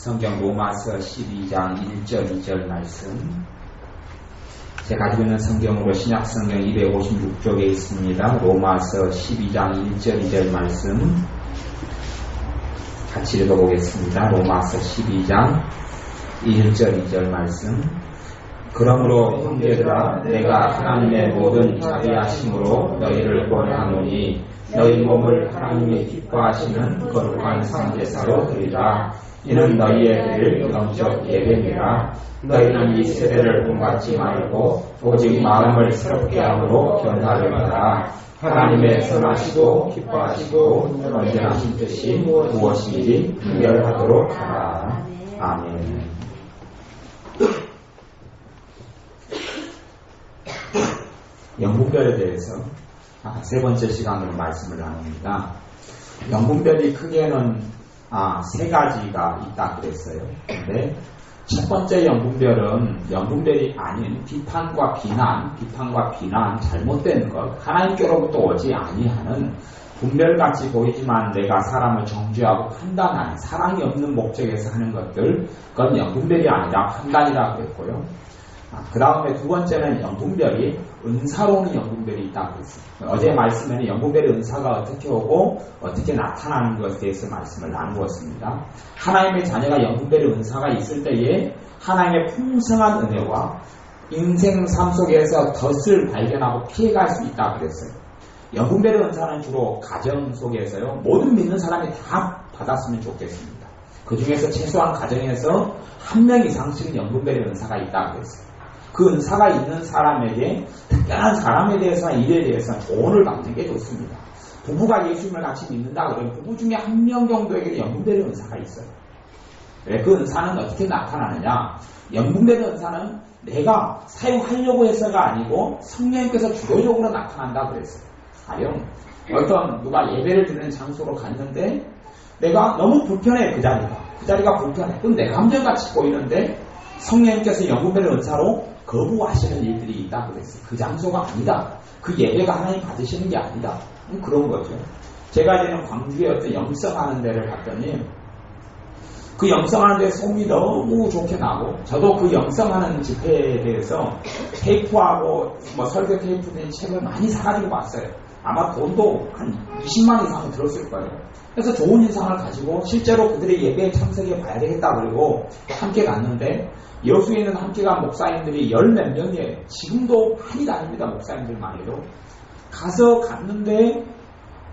성경 로마서 12장 1절 2절 말씀, 제가 가지고 있는 성경으로 신약성경 256쪽에 있습니다. 로마서 12장 1절 2절 말씀 같이 읽어보겠습니다. 로마서 12장 1절 2절 말씀. 그러므로 형제들아, 내가 하나님의 모든 자비하심으로 너희를 권하노니 너희 몸을 하나님이 기뻐하시는 거룩한 상제사로 드리라. 이는 너희의 드릴 영적 예배니라. 너희는 이 세대를 본받지 말고 오직 마음을 새롭게 함으로 변화를 받아 하나님의 선하시고 기뻐하시고 온전하신 뜻이 무엇인지 분별하도록 하라. 아멘. 영분별에 대해서 세 번째 시간으로 말씀을 나눕니다. 영분별이 크게는 세 가지가 있다 그랬어요. 근데 첫 번째 영분별은 영분별이 아닌 비판과 비난, 잘못된 것, 하나님께로부터 오지 아니하는 분별같이 보이지만 내가 사람을 정죄하고 판단하는 사랑이 없는 목적에서 하는 것들, 그건 영분별이 아니라 판단이라 그랬고요. 그 다음에 두 번째는 영분별이 은사로는 영분별이 있다고 그랬어요. 어제 말씀에는 영분별의 은사가 어떻게 오고 어떻게 나타나는 것에 대해서 말씀을 나누었습니다. 하나님의 자녀가 영분별의 은사가 있을 때에 하나님의 풍성한 은혜와 인생 삶 속에서 덫을 발견하고 피해갈 수 있다고 그랬어요. 영분별의 은사는 주로 가정 속에서요, 모든 믿는 사람이 다 받았으면 좋겠습니다. 그 중에서 최소한 가정에서 한 명 이상씩은 영분별의 은사가 있다고 그랬어요. 그 은사가 있는 사람에게, 특별한 사람에 대해서나 일에 대해서는 조언을 받는 게 좋습니다. 부부가 예수님을 같이 믿는다 그러면 부부 중에 한 명 정도에게 영분별의 은사가 있어요. 그 은사는 어떻게 나타나느냐? 영분별의 은사는 내가 사용하려고 해서가 아니고 성령님께서 주도적으로 나타난다 그랬어요. 가령 어떤 누가 예배를 드리는 장소로 갔는데 내가 너무 불편해, 그 자리가 불편해. 그럼 내 감정같이 보이는데 성령님께서 영분별의 은사로 거부하시는 일들이 있다고 그랬어요. 그 장소가 아니다. 그 예배가 하나님 받으시는 게 아니다. 그런 거죠. 제가 이제는 광주에 어떤 영성하는 데를 갔더니 그 영성하는 데 소문이 너무 좋게 나고, 저도 그 영성하는 집회에 대해서 테이프하고 설교 테이프 된 책을 많이 사가지고 왔어요. 아마 돈도 한 20만 이상은 들었을 거예요. 그래서 좋은 인상을 가지고 실제로 그들의 예배에 참석해 봐야 되겠다 그러고 함께 갔는데, 여수에 있는 함께 간 목사님들이 10몇 명이에요. 지금도 많이 다닙니다. 목사님들만이도. 가서 갔는데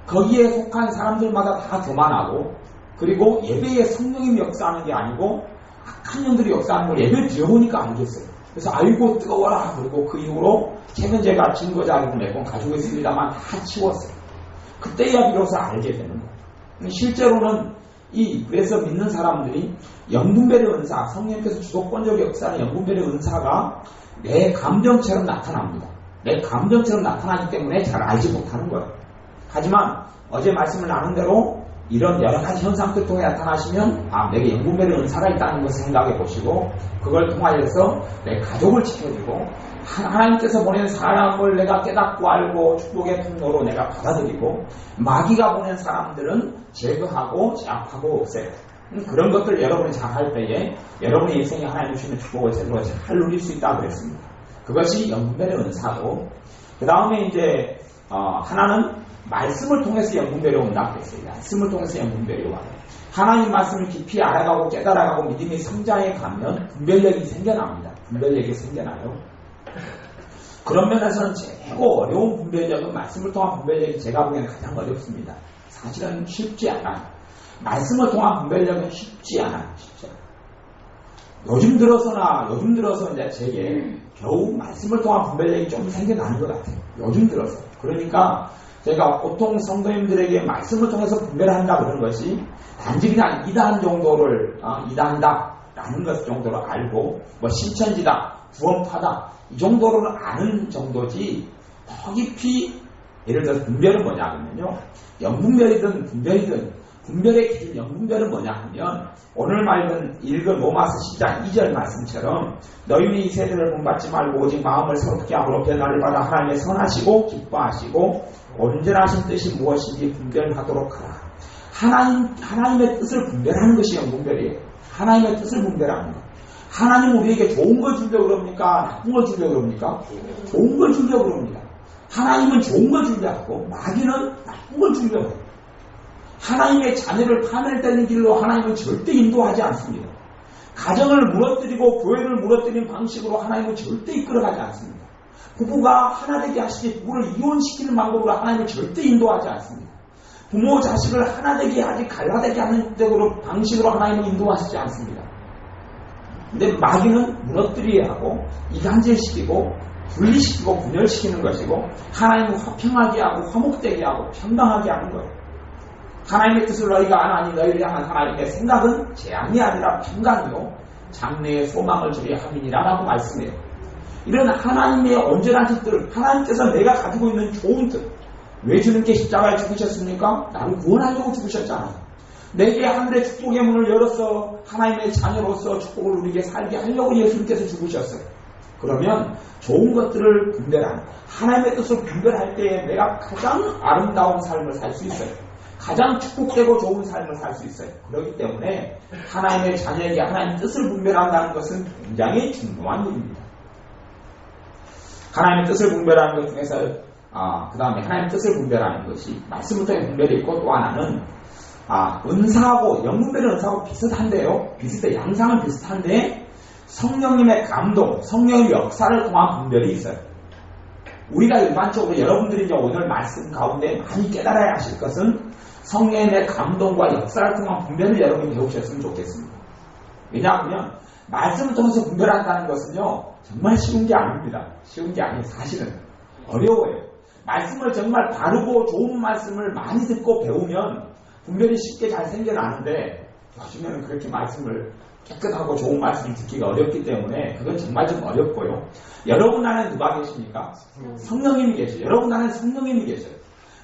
거기에 속한 사람들마다 다 교만하고, 그리고 예배에 성령님이 역사하는 게 아니고 악한 영들이 역사하는 걸 예배를 드려보니까 알겠어요. 그래서 아이고 뜨거워라. 그리고 그 이후로 최근 제가 증거자료를 몇 번 가지고 있습니다만 다 치웠어요. 그때야 비로소 알게 되는 거예요. 실제로는 그래서 믿는 사람들이 영분별의 은사, 성령께서 주도권적 역사는 영분별의 은사가 내 감정처럼 나타납니다. 내 감정처럼 나타나기 때문에 잘 알지 못하는 거예요. 하지만 어제 말씀을 나눈 대로 이런 여러 가지 현상들 통해 나타나시면 내게 영분별의 은사가 있다는 것을 생각해 보시고, 그걸 통하여서 내 가족을 지켜주고 하나님께서 보낸 사람을 내가 깨닫고 알고 축복의 통로로 내가 받아들이고, 마귀가 보낸 사람들은 제거하고 제압하고 없애요. 그런 것들 여러분이 잘 할 때에 여러분의 인생에 하나님 주시는 축복을 제대로 잘 누릴 수 있다고 그랬습니다. 그것이 영분별의 은사고, 그 다음에 이제 하나는 말씀을 통해서 영분별이 온다고 그랬어요. 말씀을 통해서 영분별이 와요. 하나님 말씀을 깊이 알아가고 깨달아가고 믿음이 성장해 가면 분별력이 생겨납니다. 분별력이 생겨나요. 그런 면에서는 최고 어려운 분별력은, 말씀을 통한 분별력이 제가 보기에는 가장 어렵습니다. 사실은 쉽지 않아요. 말씀을 통한 분별력은 쉽지 않아요. 요즘 들어서 이제 제게 겨우 말씀을 통한 분별력이 좀 생겨나는 것 같아요. 요즘 들어서. 그러니까 제가 보통 성도님들에게 말씀을 통해서 분별한다 그런 것이 단지 그냥 이단 정도를 이단다 라는 것 정도로 알고, 신천지다, 구원파다 이 정도로는 아는 정도지, 더 깊이 예를 들어서 분별은 뭐냐 하면요, 영분별이든 분별이든 분별의 기준, 영분별은 뭐냐 하면 오늘 읽은 로마서 10장 2절 말씀처럼 너희는 이 세대를 본받지 말고 오직 마음을 새롭게 함으로 변화를 받아 하나님의 선하시고 기뻐하시고 온전하신 뜻이 무엇인지 분별하도록 하라. 하나님의 뜻을 분별하는 것이 영분별이에요. 하나님의 뜻을 분별하는 것. 하나님 우리에게 좋은 걸 주려고 그럽니까? 나쁜 걸 주려고 그럽니까? 좋은 걸 주려고 그럽니다. 하나님은 좋은 걸 주려고 마귀는 나쁜 걸 주려고 해요. 하나님의 자녀를 파멸되는 길로 하나님은 절대 인도하지 않습니다. 가정을 무너뜨리고 교회를 무너뜨리는 방식으로 하나님은 절대 이끌어가지 않습니다. 부부가 하나 되게 하시지 부부를 이혼시키는 방법으로 하나님은 절대 인도하지 않습니다. 부모 자식을 하나 되게 하지 갈라되게 하는 방식으로 하나님은 인도하시지 않습니다. 근데 마귀는 무너뜨리게 하고 이간질시키고 분리시키고 분열시키는 것이고 하나님은 화평하게 하고 화목되게 하고 평강하게 하는 거예요. 하나님의 뜻을 너희가 안 하니 너희를 향한 하나님의 생각은 재앙이 아니라 평강이요 장래의 소망을 주려 함이니라 라고 말씀해요. 이런 하나님의 온전한 뜻들, 하나님께서 내가 가지고 있는 좋은 뜻, 왜 주님께 십자가에 죽으셨습니까? 나를 구원하려고 죽으셨잖아요. 내게 하늘의 축복의 문을 열어서 하나님의 자녀로서 축복을 누리게 살게 하려고 예수님께서 죽으셨어요. 그러면 좋은 것들을 분별하는, 하나님의 뜻을 분별할 때에 내가 가장 아름다운 삶을 살 수 있어요. 가장 축복되고 좋은 삶을 살 수 있어요. 그렇기 때문에 하나님의 자녀에게 하나님의 뜻을 분별한다는 것은 굉장히 중요한 일입니다. 하나님의 뜻을 분별하는 것 중에서 그 다음에 하나님의 뜻을 분별하는 것이 말씀부터 분별이 있고 또 하나는 은사하고 영분별의 은사하고 비슷한데요. 양상은 비슷한데 성령님의 감동, 성령의 역사를 통한 분별이 있어요. 우리가 일반적으로 여러분들이 이제 오늘 말씀 가운데 많이 깨달아야 하실 것은 성령의 감동과 역사를 통한 분별을 여러분이 배우셨으면 좋겠습니다. 왜냐하면 말씀을 통해서 분별한다는 것은요 정말 쉬운 게 아닙니다. 쉬운 게 아니에요. 사실은 어려워요. 말씀을 정말 바르고 좋은 말씀을 많이 듣고 배우면 분별이 쉽게 잘 생겨나는데 요즘에는 그렇게 말씀을 깨끗하고 좋은 말씀을 듣기가 어렵기 때문에 그건 정말 좀 어렵고요. 여러분 안에 누가 계십니까? 성령님이 계셔요. 여러분 안에 성령님이 계셔요.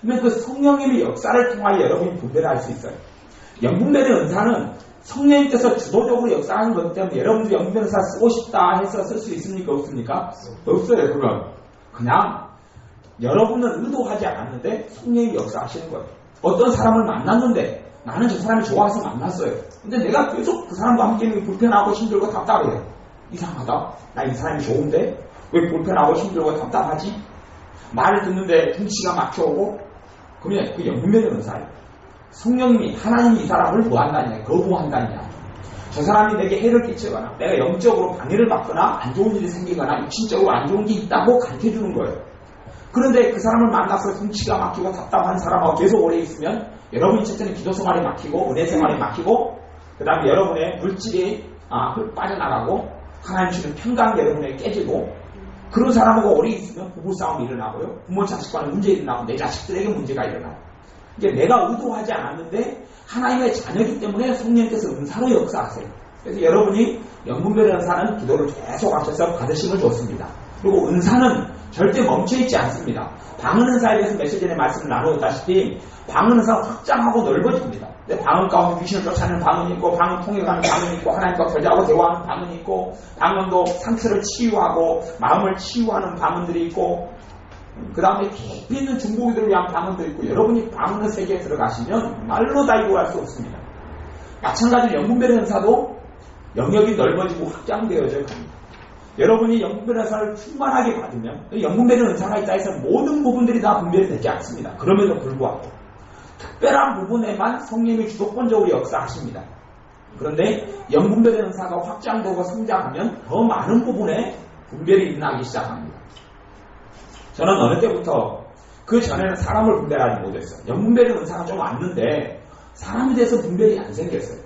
그러면 그 성령님의 역사를 통하여 여러분이 분별을 할 수 있어요. 영분별의 은사는 성령님께서 주도적으로 역사하는 것 때문에 여러분도 영분별의 은사 쓰고 싶다 해서 쓸 수 있습니까? 없습니까? 없어요. 그건 그냥 여러분은 의도하지 않았는데 성령님이 역사하시는 거예요. 어떤 사람을 만났는데 나는 저 사람이 좋아서 만났어요. 근데 내가 계속 그 사람과 함께 있는 게 불편하고 힘들고 답답해요. 이상하다. 나 이 사람이 좋은데 왜 불편하고 힘들고 답답하지? 말을 듣는데 등치가 막혀오고 그러면 그 영분별의 은사예요. 성령님이 하나님이 이 사람을 뭐한다냐 거부한다냐 저 사람이 내게 해를 끼치거나 내가 영적으로 방해를 받거나 안 좋은 일이 생기거나 육신적으로 안 좋은 게 있다고 가르쳐주는 거예요. 그런데 그 사람을 만나서 등치가 막히고 답답한 사람하고 계속 오래 있으면 여러분이 첫째는 기도 생활이 막히고 은혜 생활이 막히고 그 다음에 여러분의 물질이 빠져나가고 하나님 주는 평강 여러분에게 깨지고 그런 사람하고 오래 있으면 부부싸움이 일어나고요. 부모 자식과는 문제 일어나고 내 자식들에게 문제가 일어나고 이게 내가 의도하지 않았는데 하나님의 자녀이기 때문에 성령님께서 은사로 역사하세요. 그래서 여러분이 영분별의 은사는 기도를 계속 하셔서 받으심을 줬습니다. 그리고 은사는 절대 멈춰있지 않습니다. 방언 은사에 대해서 며칠 전에 말씀을 나누었다시피 방언 은사가 확장하고 넓어집니다. 방언 가운데 귀신을 쫓아내는 방언이 있고 방언 통해가는 방언이 있고 하나님과 교제하고 대화하는 방언이 있고 방언도 상처를 치유하고 마음을 치유하는 방언들이 있고 그 다음에 깊이 있는 중보기들을 위한 방언도 있고 여러분이 방언의 세계에 들어가시면 말로 다 이루할 수 없습니다. 마찬가지로 영분별의 은사도 영역이 넓어지고 확장되어져 갑니다. 여러분이 영분별의 은사를 충만하게 받으면 영분별의 은사가 있다 해서 모든 부분들이 다 분별이 되지 않습니다. 그럼에도 불구하고 특별한 부분에만 성령이 주도권적으로 역사하십니다. 그런데 영분별의 은사가 확장되고 성장하면 더 많은 부분에 분별이 일어나기 시작합니다. 저는 어느 때부터 그 전에는 사람을 분별하지 못했어요. 영분별의 은사가 좀 왔는데 사람에 대해서 분별이 안 생겼어요.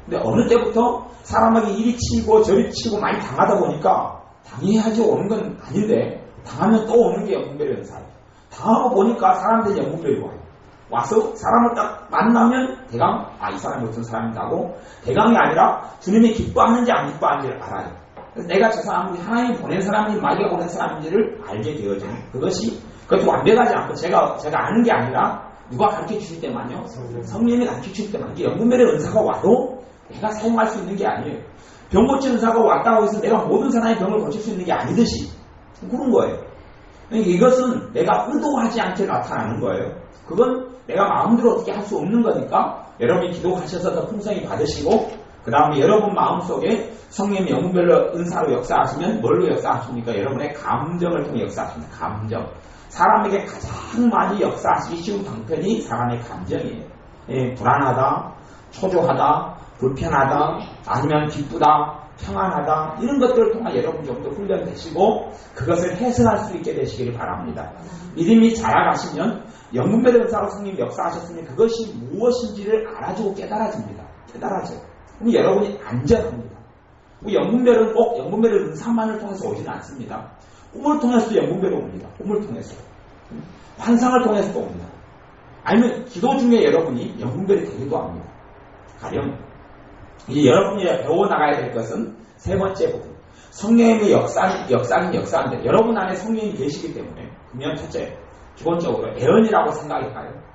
근데 어느 때부터 사람에게 이리 치고 저리 치고 많이 당하다 보니까 당해야지 오는 건 아닌데 당하면 또 오는 게 영분별의 은사예요. 당하고 보니까 사람들이 영분별이 와요. 와서 사람을 딱 만나면 대강 이 사람이 어떤 사람이라고 대강이 아니라 주님이 기뻐하는지 안 기뻐하는지를 알아요. 그래서 내가 저 사람이 하나님이 보낸 사람인지 마귀가 보낸 사람인지를 알게 되어지는 그것도 완벽하지 않고 제가 아는 게 아니라 누가 가르쳐 주실 때만요. 성령이 가르쳐 주실 때만 이게 영분별의 은사가 와도 내가 사용할 수 있는 게 아니에요. 병 고치는 은사가 왔다고 해서 내가 모든 사람의 병을 고칠 수 있는 게 아니듯이 그런 거예요. 그러니까 이것은 내가 의도하지 않게 나타나는 거예요. 그건 내가 마음대로 어떻게 할 수 없는 거니까 여러분이 기도하셔서 더 풍성히 받으시고 그 다음에 여러분 마음속에 성령님이 영분별로 은사로 역사하시면 뭘로 역사하십니까? 여러분의 감정을 통해 역사하십니다. 감정. 사람에게 가장 많이 역사하시기 쉬운 방편이 사람의 감정이에요. 예, 불안하다, 초조하다, 불편하다, 아니면 기쁘다, 평안하다, 이런 것들을 통해 여러분 좀 더 훈련되시고 그것을 해석할 수 있게 되시기를 바랍니다. 믿음이 자라가시면 영분별의 은사로 성령님이 역사하셨으니 그것이 무엇인지를 알아주고 깨달아집니다. 깨달아져요. 그럼 여러분이 안전합니다. 영분별은 꼭 영분별의 은사만을 통해서 오지는 않습니다. 꿈을 통해서도 영분별이 옵니다. 꿈을 통해서. 환상을 통해서도 옵니다. 아니면 기도 중에 여러분이 영분별이 되기도 합니다. 가령 이제 여러분이 배워나가야 될 것은 세 번째 부분. 성령님의 역사는 역사인데 여러분 안에 성령이 계시기 때문에 그러면 첫째, 기본적으로 애언이라고 생각해봐요.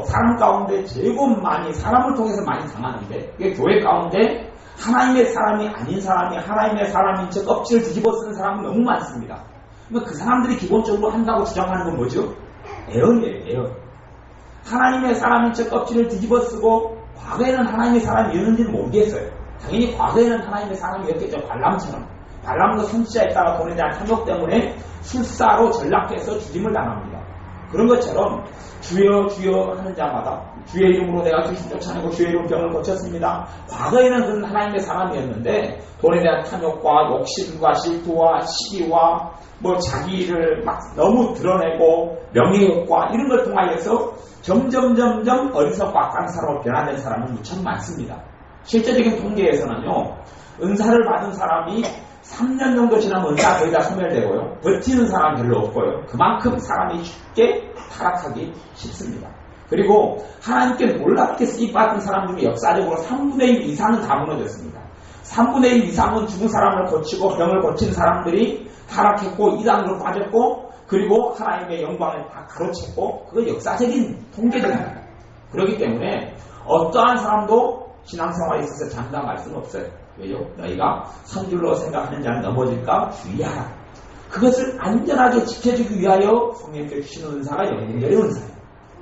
사람 가운데 제법 많이 사람을 통해서 많이 당하는데 이게 교회 가운데 하나님의 사람이 아닌 사람이 하나님의 사람인 척 껍질을 뒤집어 쓰는 사람은 너무 많습니다. 그 사람들이 기본적으로 한다고 주장하는 건 뭐죠? 애언이에요. 애언. 하나님의 사람인 척 껍질을 뒤집어 쓰고 과거에는 하나님의 사람이었는지는 모르겠어요. 당연히 과거에는 하나님의 사람이었겠죠. 발람처럼. 발람도 선지자에 따라 돈에 대한 탐욕 때문에 술사로 전락해서 죽임을 당합니다. 그런 것처럼 주여 주여 하는 자마다 주의 이름으로 내가 귀신 쫓아내고 주의 이름으로 병을 고쳤습니다. 과거에는 그는 하나님의 사람이었는데 돈에 대한 탐욕과 욕심과 질투와 시기와 자기를 막 너무 드러내고 명예욕과 이런 걸 통하여서 점점 어리석고 악한 사람으로 변화된 사람은 무척 많습니다. 실제적인 통계에서는요, 은사를 받은 사람이 3년 정도 지나면 은사가 거의 다 소멸되고요. 버티는 사람이 별로 없고요. 그만큼 사람이 쉽게 타락하기 쉽습니다. 그리고 하나님께 놀랍게 쓰임받은 사람 중에 역사적으로 3분의 1 이상은 다 무너졌습니다. 3분의 1 이상은 죽은 사람을 고치고 병을 고친 사람들이 타락했고 이단으로 빠졌고 그리고 하나님의 영광을 다 가로챘고 그거 역사적인 통계들입니다. 그렇기 때문에 어떠한 사람도 신앙생활에 있어서 장담할 수는 없어요. 왜요? 너희가 선줄로 생각하는 자는 넘어질까 주의하라. 그것을 안전하게 지켜주기 위하여 성령님께 주시는 은사가 영분별의 은사예요.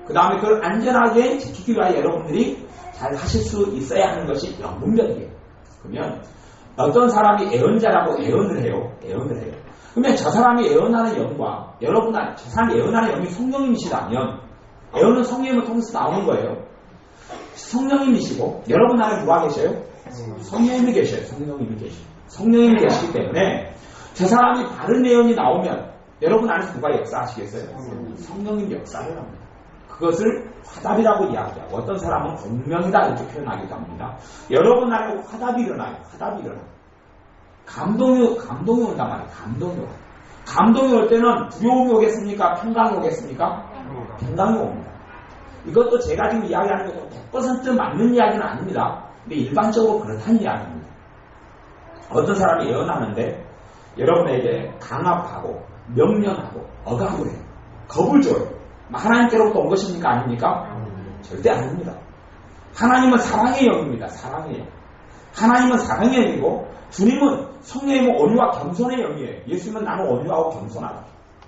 그 다음에 그걸 안전하게 지키기 위하여 여러분들이 잘 하실 수 있어야 하는 것이 영분별이에요. 그러면 어떤 사람이 애언자라고 애언을 해요. 그러면 저 사람이 애언하는 영과 저 사람이 애언하는 영이 성령님이시다면 애언은 성령님을 통해서 나오는 거예요. 성령님이시고 여러분 안에 누가 계셔요? 성령님이 계셔요. 성령님이 계시기 때문에 저 사람이 바른 애언이 나오면 여러분 안에서 누가 역사하시겠어요? 성령님 역사를 합니다. 그것을 화답이라고 이야기하고 어떤 사람은 공명이다 이렇게 표현하기도 합니다. 여러분 안에 화답이 일어나요. 감동이 온단 말이에요. 감동이 올 때는 두려움이 오겠습니까? 평강이 오겠습니까? 평강이 옵니다. 이것도 제가 지금 이야기하는 것도 100% 맞는 이야기는 아닙니다. 근데 일반적으로 그렇다는 이야기입니다. 어떤 사람이 예언하는데 여러분에게 강압하고 명령하고 억압을 해요. 겁을 줘요. 하나님께로부터 온 것입니까? 아닙니까? 절대 아닙니다. 하나님은 사랑의 영입니다. 하나님은 사랑의 영이고 주님은 성령님은 온유와 겸손의 영이에요. 예수님은 나는 온유하고 겸손하다.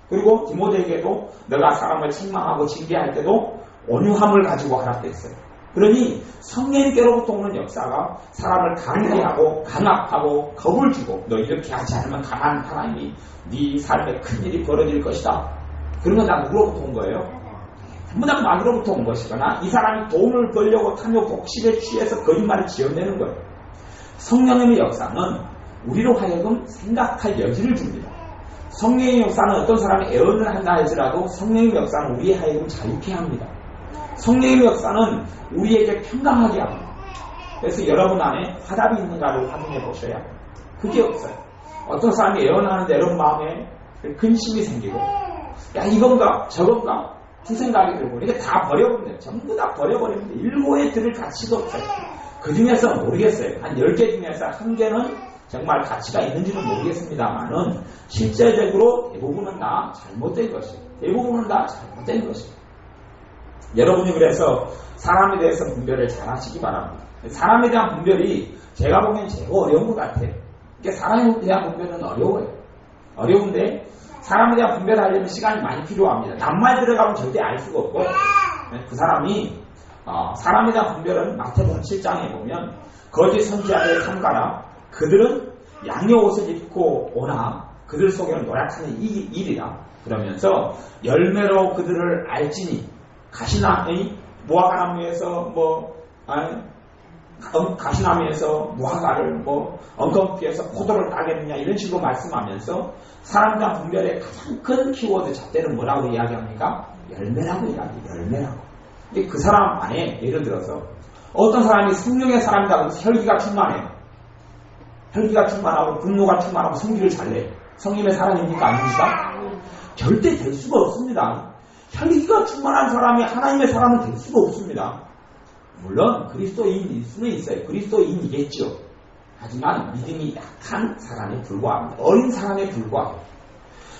그리고 디모데에게도 너가 사람을 책망하고 징계할 때도 온유함을 가지고 하라 했어요. 그러니 성령님께로부터 오는 역사가 사람을 강제하고 강압하고 겁을 주고 너 이렇게 하지 않으면 강한 하나님이 네 삶에 큰일이 벌어질 것이다. 그런 건 다 누구로부터 온 거예요? 전부 다 마귀로부터 온 것이거나 이 사람이 돈을 벌려고 탐욕 독식에 취해서 거짓말을 지어내는 거예요. 성령님의 역사는 우리로 하여금 생각할 여지를 줍니다. 성령의 역사는 어떤 사람이 애언을 한다 할지라도 성령의 역사는 우리의 하여금 자유케 합니다. 성령의 역사는 우리에게 평강하게 합니다. 그래서 여러분 안에 화답이 있는가를 확인해 보셔야 합니다. 그게 없어요. 어떤 사람이 애언하는데 여러분 마음에 근심이 생기고 야 이건가 저건가 그 생각이 들고 이게 다 버려버립니다. 전부 다 버려버립니다. 일고에 들을 가치가 없어요. 그 중에서 모르겠어요. 한 10개 중에서 한 개는 정말 가치가 있는지는 모르겠습니다만은 실제적으로 대부분은 다 잘못된 것이에요. 여러분이 그래서 사람에 대해서 분별을 잘 하시기 바랍니다. 사람에 대한 분별이 제가 보기엔 제일 어려운 것 같아요. 그러니까 사람에 대한 분별은 어려운데 사람에 대한 분별을 하려면 시간이 많이 필요합니다. 낱말 들어가면 절대 알 수가 없고 그 사람이 사람에 대한 분별은 마태복음 7장에 보면 거짓 선지자들의 삼가라. 그들은 양의 옷을 입고 오나 그들 속에는 노략하는 일이라. 그러면서 열매로 그들을 알지니 가시나의 무화과나무에서 가시나무에서 무화과를 엉겅퀴에서 포도를 따겠느냐 이런 식으로 말씀하면서 사람과 분별의 가장 큰 키워드 잣대는 뭐라고 이야기합니까? 열매라고 이야기해요. 열매라고. 근데 그 사람 안에 예를 들어서 어떤 사람이 성령의 사람이다 그래서 혈기가 충만해요. 혈기가 충만하고 분노가 충만하고 성기를 잘 내요. 성님의 사람입니까? 아닙니까? 절대 될 수가 없습니다. 혈기가 충만한 사람이 하나님의 사람은 될 수가 없습니다. 물론 그리스도인일 수는 있어요. 그리스도인이겠죠. 하지만 믿음이 약한 사람에 불과합니다. 어린 사람에 불과해요.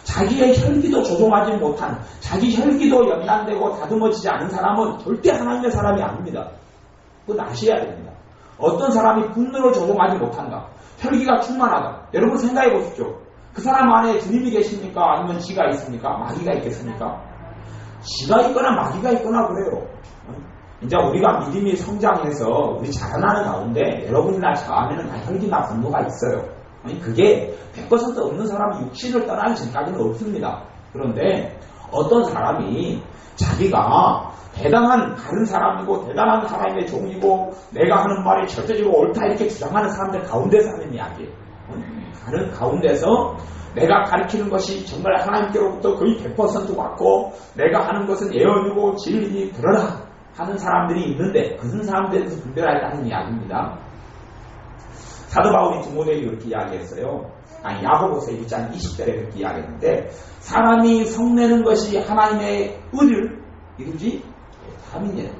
자기의 혈기도 조종하지 못한, 자기 혈기도 연단되고 다듬어지지 않은 사람은 절대 하나님의 사람이 아닙니다. 그건 아셔야 됩니다. 어떤 사람이 분노를 조종하지 못한다. 혈기가 충만하다. 여러분 생각해 보십시오. 그 사람 안에 주님이 계십니까? 아니면 지가 있습니까? 마귀가 있겠습니까? 지가 있거나 마귀가 있거나 그래요. 이제 우리가 믿음이 성장해서 우리 자라나는 가운데 여러분이나 저 안에는 다 혈기나 분노가 있어요. 그게 100% 없는 사람이 육신을 떠나기 전까지는 없습니다. 그런데 어떤 사람이 자기가 대단한 다른 사람이고 대단한 하나님의 종이고 내가 하는 말이 절대적으로 옳다 이렇게 주장하는 사람들 가운데서 하는 이야기예요. 다른 가운데서 내가 가르치는 것이 정말 하나님께로부터 거의 100% 맞고 내가 하는 것은 예언이고 진리니 들어라 하는 사람들이 있는데 그런 사람들에서 분별하겠다는 이야기입니다. 사도 바울이 디모데에게 그렇게 이야기했어요. 야고보서 1장 20절에 그렇게 이야기했는데 사람이 성내는 것이 하나님의 의를 이루지 못함이니라.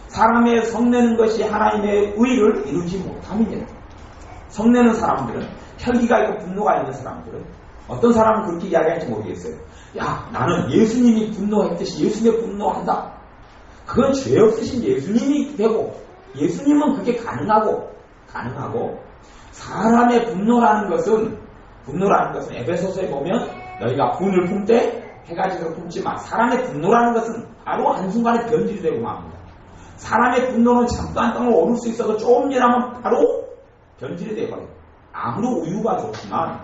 사람의 성내는 것이 하나님의 의를 이루지 못함이니라. 성내는 사람들은 혈기가 있고 분노가 있는 사람들은 어떤 사람은 그렇게 이야기할지 모르겠어요. 야 나는 예수님이 분노했듯이 예수님이 분노한다. 그건 죄 없으신 예수님이 되고 예수님은 그게 가능하고 사람의 분노라는 것은 에베소서에 보면 너희가 분을 품되 해가지고 품지만 사람의 분노라는 것은 바로 한순간에 변질이 되고 맙니다. 사람의 분노는 잠깐 동안 오를 수 있어도 조금 일하면 바로 변질이 되어버려요. 아무리 우유가 좋지만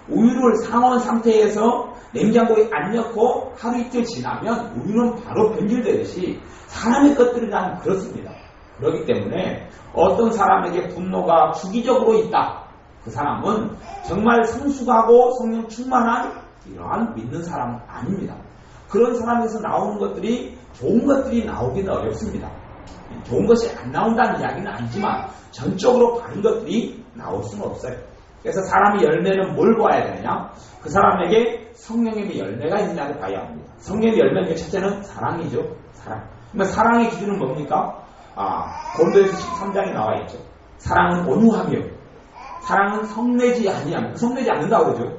우유를 상온 상태에서 냉장고에 안 넣고 하루 이틀 지나면 우유는 바로 변질되듯이 사람의 것들은 그렇습니다. 그렇기 때문에 어떤 사람에게 분노가 주기적으로 있다. 그 사람은 정말 성숙하고 성령 충만한 이러한 믿는 사람은 아닙니다. 그런 사람에서 나오는 것들이 좋은 것들이 나오기는 어렵습니다. 좋은 것이 안 나온다는 이야기는 아니지만 전적으로 바른 것들이 나올 수는 없어요. 그래서 사람의 열매는 뭘 봐야 되느냐? 그 사람에게 성령의 열매가 있느냐를 봐야 합니다. 성령의 열매는 첫째는 사랑이죠. 사랑. 그러면 사랑의 기준은 뭡니까? 고린도에서 13장에 나와 있죠. 사랑은 온유하며 사랑은 성내지 아니하며 성내지 않는다고 그러죠.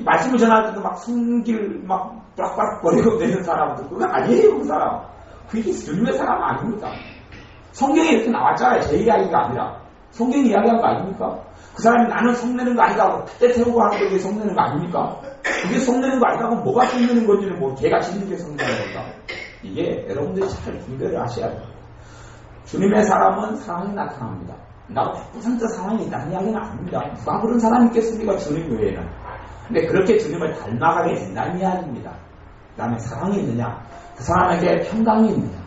말씀을 전할 때도 막 성기를 막 빡빡 거리고 내는 사람들 그거 아니에요. 그 사람. 그게 주님의 사람 아닙니까? 성경에 이렇게 나왔잖아요. 제 이야기가 아니라 성경이 이야기한 거 아닙니까? 그 사람이 나는 성내는 거 아니다고 그때 태우고 하는 게 성내는 거 아닙니까? 그게 성내는 거 아니다고 뭐가 성내는 건지는 뭐 개가 짖는 게 성내는 건가? 이게 여러분들이 잘 분별을 하셔야 돼요. 주님의 사람은 사랑이 나타납니다. 나도 100% 사랑이 있다는 이야기는 아닙니다. 누가 그런 사람이 있겠습니까? 주님 외에는. 근데 그렇게 주님을 닮아가게 된다는 이야기입니다. 그 다음에 사랑이 있느냐? 그 사람에게 평강이 있느냐?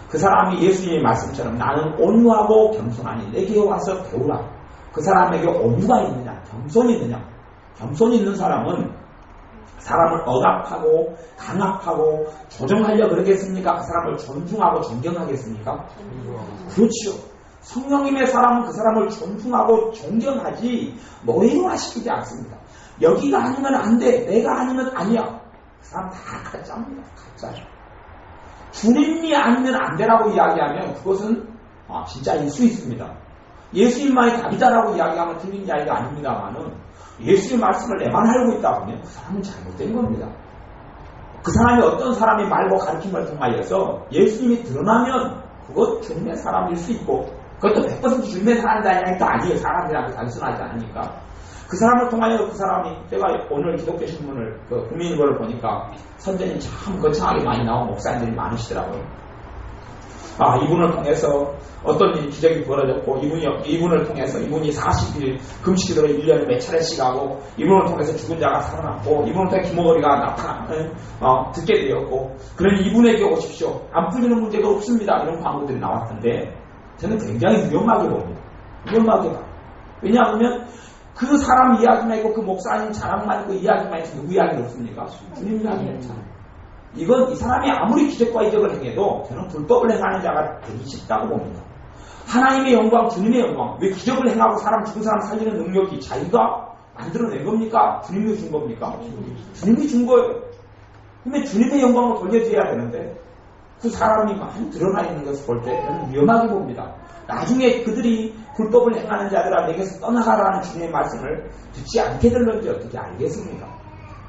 그 사람이 예수님의 말씀처럼 나는 온유하고 겸손하니 내게 와서 배우라. 그 사람에게 온유가 있느냐? 겸손이 있느냐? 겸손이 있는 사람은 사람을 억압하고 강압하고 조정하려 그러겠습니까? 그 사람을 존중하고 존경하겠습니까? 그렇죠. 성령님의 사람은 그 사람을 존중하고 존경하지 노예화시키지 않습니다. 여기가 아니면 안 돼. 내가 아니면 아니야. 그 사람 다 가짜입니다. 가짜죠. 주님이 아니면 안 되라고 이야기하면 그것은 진짜일 수 있습니다. 예수님만이 답이다라고 이야기하면 틀린 이야기가 아닙니다만은 예수의 말씀을 내만 알고 있다 보면 그 사람은 잘못된 겁니다. 그 사람이 어떤 사람의 말과 가르침을 통하여서 예수님이 드러나면 그것 주님의 사람일 수 있고 그것도 100% 주님의 사람이다 아니에요. 사람이라고 단순하지 않으니까. 그 사람을 통하여 그 사람이 제가 오늘 기독교 신문을 국민일보를 보니까 선전이 참 거창하게 많이 나온 목사님들이 많으시더라고요. 이분을 통해서 어떤 기적이 벌어졌고, 이분을 통해서 이분이 40일 금식기도를 1년에 몇 차례씩 하고, 이분을 통해서 죽은 자가 살아났고, 이분을 통해 기머거리가 나타나는, 듣게 되었고, 그러니 이분에게 오십시오. 안 풀리는 문제가 없습니다. 이런 광고들이 나왔던데, 저는 굉장히 위험하게 봅니다. 위험하게 봐. 왜냐하면, 그 사람 이야기만 있고, 그 목사님 자랑만 있고, 이야기만 있고, 누구 이야기는 없습니까? 주님 이야기는 참. 이건 이 사람이 아무리 기적과 이적을 행해도 저는 불법을 행하는 자가 되기 쉽다고 봅니다. 하나님의 영광, 주님의 영광. 왜 기적을 행하고 죽은 사람 살리는 능력이 자기가 만들어낸 겁니까? 주님이 준 겁니까? 주님이 준 거예요. 그러면 주님의 영광을 돌려줘야 되는데 그 사람이 많이 드러나 있는 것을 볼 때 저는 위험하게 봅니다. 나중에 그들이 불법을 행하는 자들아 내게서 떠나가라는 주님의 말씀을 듣지 않게 될런지 어떻게 알겠습니까?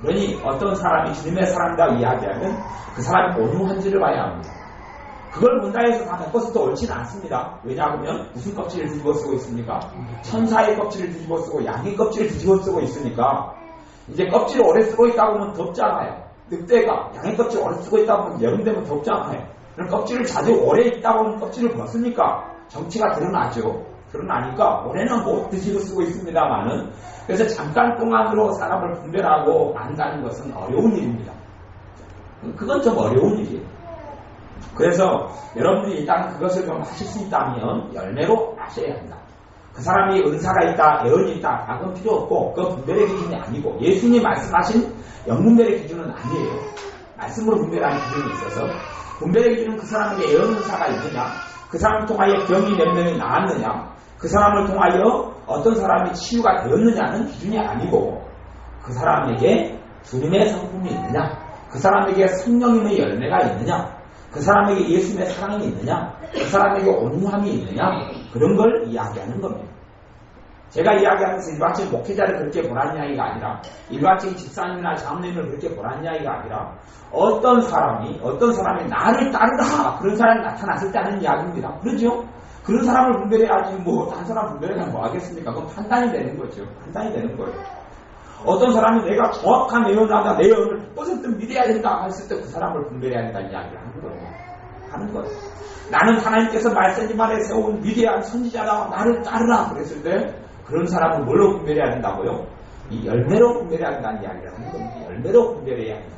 그러니 어떤 사람이 주님의 사랑이라고 이야기하면 그 사람이 온유한지를 봐야 합니다. 그걸 문다해서 다 100% 옳지는 않습니다. 왜냐하면 무슨 껍질을 뒤집어 쓰고 있습니까? 천사의 껍질을 뒤집어 쓰고 양의 껍질을 뒤집어 쓰고 있으니까 이제 껍질을 오래 쓰고 있다 보면 덥잖아요. 늑대가 양의 껍질을 오래 쓰고 있다 보면 여름 되면 덥잖아요. 그럼 껍질을 자주 오래 있다 보면 껍질을 벗으니까 정체가 드러나죠. 드러나니까 올해는 못 뒤집어 쓰고 있습니다만은 그래서 잠깐 동안으로 사람을 분별하고 안다는 것은 어려운 일입니다. 그건 좀 어려운 일이에요. 그래서 여러분이 일단 그것을 좀 하실 수 있다면 열매로 하셔야 한다. 그 사람이 은사가 있다, 예언이 있다, 그건 필요 없고 그건 분별의 기준이 아니고 예수님이 말씀하신 영분별의 기준은 아니에요. 말씀으로 분별하는 기준이 있어서 분별의 기준은 그 사람에게 예언 은사가 있느냐, 그 사람을 통하여 병이 몇 명이 나았느냐, 그 사람을 통하여 어떤 사람이 치유가 되었느냐는 기준이 아니고 그 사람에게 주님의 성품이 있느냐, 그 사람에게 성령님의 열매가 있느냐, 그 사람에게 예수님의 사랑이 있느냐, 그 사람에게 온유함이 있느냐, 그런 걸 이야기하는 겁니다. 제가 이야기하는 것은 일반적인 목회자를 그렇게 보라는 이야기가 아니라 일반적인 집사님이나 장로님을 그렇게 보라는 이야기가 아니라 어떤 사람이 나를 따르라 그런 사람이 나타났을 때 하는 이야기입니다. 그렇죠? 그런 사람을 분별해야지 다른 사람 분별해야 뭐 하겠습니까? 그건 판단이 되는 거죠. 판단이 되는 거예요. 어떤 사람이 내가 정확한 예언을 한다, 내 예언을 100% 믿어야 된다 했을 때 그 사람을 분별해야 된다는 이야기를 하는 거예요. 하는 거예요. 나는 하나님께서 말씀만에 세운 위대한 선지자다, 나를 따르라 그랬을 때 그런 사람은 뭘로 분별해야 된다고요? 이 열매로 분별해야 된다는 이야기를 하는 겁니다. 열매로 분별해야 합니다.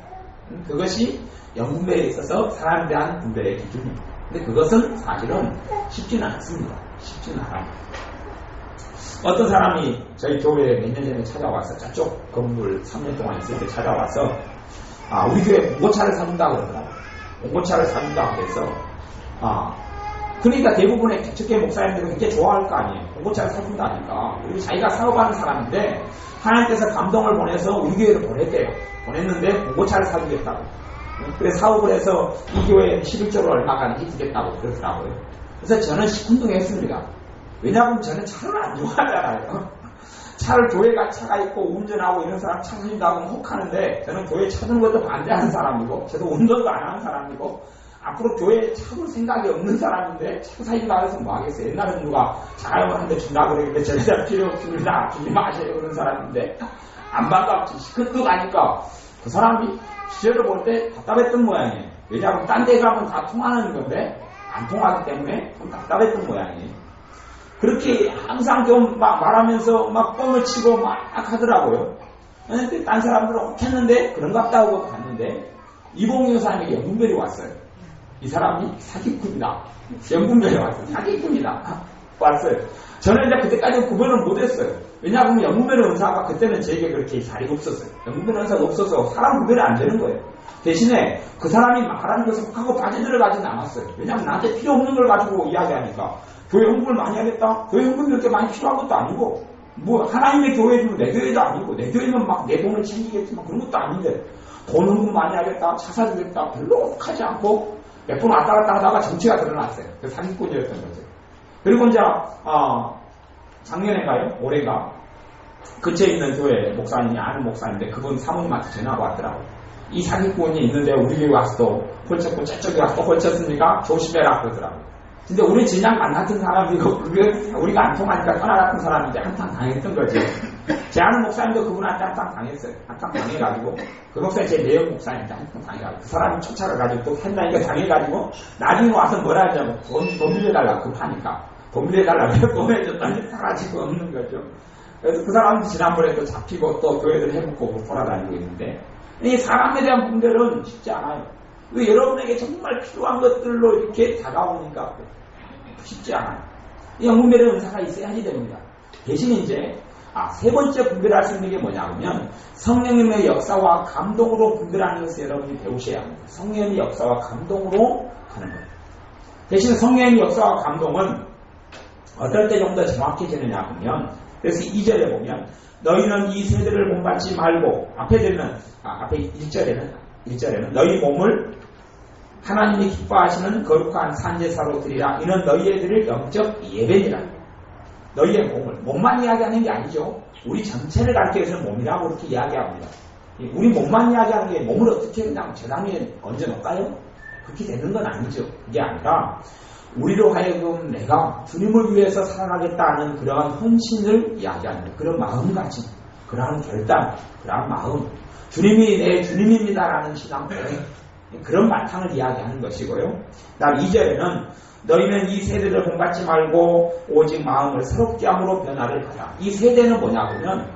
그것이 영분별에 있어서 사람에 대한 분별의 기준입니다. 근데 그것은 사실은 쉽지는 않습니다. 쉽지는 않아요. 어떤 사람이 저희 교회에 몇 년 전에 찾아와서 저쪽 건물 3년 동안 있을 때 찾아와서 우리 교회에 봉고차를 사준다 그러더라고요. 봉고차를 사준다 그래서 그러니까 대부분의 개척계 목사님들은 굉장히 좋아할 거 아니에요. 봉고차를 사준다니까. 그리고 자기가 사업하는 사람인데 하나님께서 감동을 보내서 우리 교회를 보냈대요. 보냈는데 봉고차를 사주겠다고. 그래서 사업을 해서 이 교회에 11조를 얼마간 해주겠다고 그러더라고요. 그래서 저는 시큰둥했습니다. 왜냐하면 저는 차를 안 좋아하잖아요. 차를 교회가 차가 있고 운전하고 이런 사람 차 사준다고 혹하는데 저는 교회 차 주는 것도 반대하는 사람이고 저도 운전도 안 하는 사람이고 앞으로 교회에 차 볼 생각이 없는 사람인데 차 사준다고 해서 뭐 하겠어요. 옛날에는 누가 자가용을 한 대 준다고 그러는데 저희가 필요 없습니다. 주지 마세요 그런 사람인데 안 반갑지. 시큰둥하니까 그 사람이 시절을 볼 때 답답했던 모양이에요. 왜냐하면 딴 데 가면 다 통하는 건데 안 통하기 때문에 좀 답답했던 모양이에요. 그렇게 항상 좀 막 말하면서 막 뻥을 치고 막 하더라고요. 근데 딴 사람들은 혹했는데 그런갑다 하고 갔는데 이봉규 여사님에게 연분별이 왔어요. 이 사람이 사기꾼이다. 연분별이 왔어요. 사기꾼이다. 왔어요. 저는 이제 그때까지 구별을 못했어요. 왜냐하면 연분별의 은사가 그때는 저에게 그렇게 자리가 없었어요. 연분별의 은사가 없어서 사람 구별이 안 되는 거예요. 대신에 그 사람이 말하는 것을 혹하고 빠져들어가지는 않았어요. 왜냐하면 나한테 필요 없는 걸 가지고 이야기하니까 교회 헌금을 많이 하겠다? 교회 헌금이 그렇게 많이 필요한 것도 아니고 하나님의 교회 주면 내 교회도 아니고 내 교회는 막 내 돈을 챙기겠지만 그런 것도 아닌데 돈 헌금 많이 하겠다? 차 사주겠다? 별로 혹하지 않고 몇 번 왔다 갔다 하다가 정체가 드러났어요. 그 사기꾼이었던 거죠. 그리고 이제 작년에가요? 올해가 근처에 있는 교회 목사님이 아는 목사인데 그분 사모님한테 전화가 왔더라고요. 이 사기꾼이 있는데 우리 교회 와서 또 홀쳤고 저쪽에 와서 또 홀쳤으니까 조심해라 그러더라고요. 근데 우리 진양 안 같은 사람이고 우리가 안 통하니까 하나 같은 사람이 이제 한탕 당했던 거죠. 제 아는 목사님도 그분한테 한탕 당했어요. 한탕 당해가지고 그 목사님 제 내역 목사님한테 한탕 당해가지고 그 사람이 쫓아가 가지고 또 했나니까 당해가지고 나중에 와서 뭐라 하자고 돈 빌려달라고 급하니까 돈 빌려달라고 보내줬더니 사라지고 없는 거죠. 그래서 그 사람도 지난번에도 잡히고 또 교회들 해먹고 돌아다니고 있는데 이 사람에 대한 분별은 쉽지 않아요. 여러분에게 정말 필요한 것들로 이렇게 다가오니까 쉽지 않아요. 이 영분별의 은사가 있어야지 됩니다. 대신 이제 세 번째 분별할 수 있는 게 뭐냐면 성령님의 역사와 감동으로 분별하는 것을 여러분이 배우셔야 합니다. 성령님의 역사와 감동으로 하는 거예요. 대신 성령님의 역사와 감동은 어떨 때 좀 더 정확해지느냐 하면 그래서 2절에 보면 너희는 이 세대를 본받지 말고 앞에 1절에는 너희 몸을 하나님이 기뻐하시는 거룩한 산제사로 드리라. 이는 너희의 드릴 영적 예배니라. 너희의 몸만 이야기하는 게 아니죠. 우리 전체를 가르치기 위해서는 몸이라고 그렇게 이야기합니다. 우리 몸만 이야기하는 게 몸을 어떻게 그냥 재단 위에 얹어놓을까요? 그렇게 되는 건 아니죠. 그게 아니라 우리로 하여금 내가 주님을 위해서 살아가겠다는 그러한 헌신을 이야기합니다. 그런 마음가짐, 그러한 결단, 그러한 마음, 주님이 내 주님입니다라는 신앙 고백, 그런 바탕을 이야기하는 것이고요. 다음 2절에는 너희는 이 세대를 본받지 말고 오직 마음을 새롭게 함으로 변화를 받아. 이 세대는 뭐냐면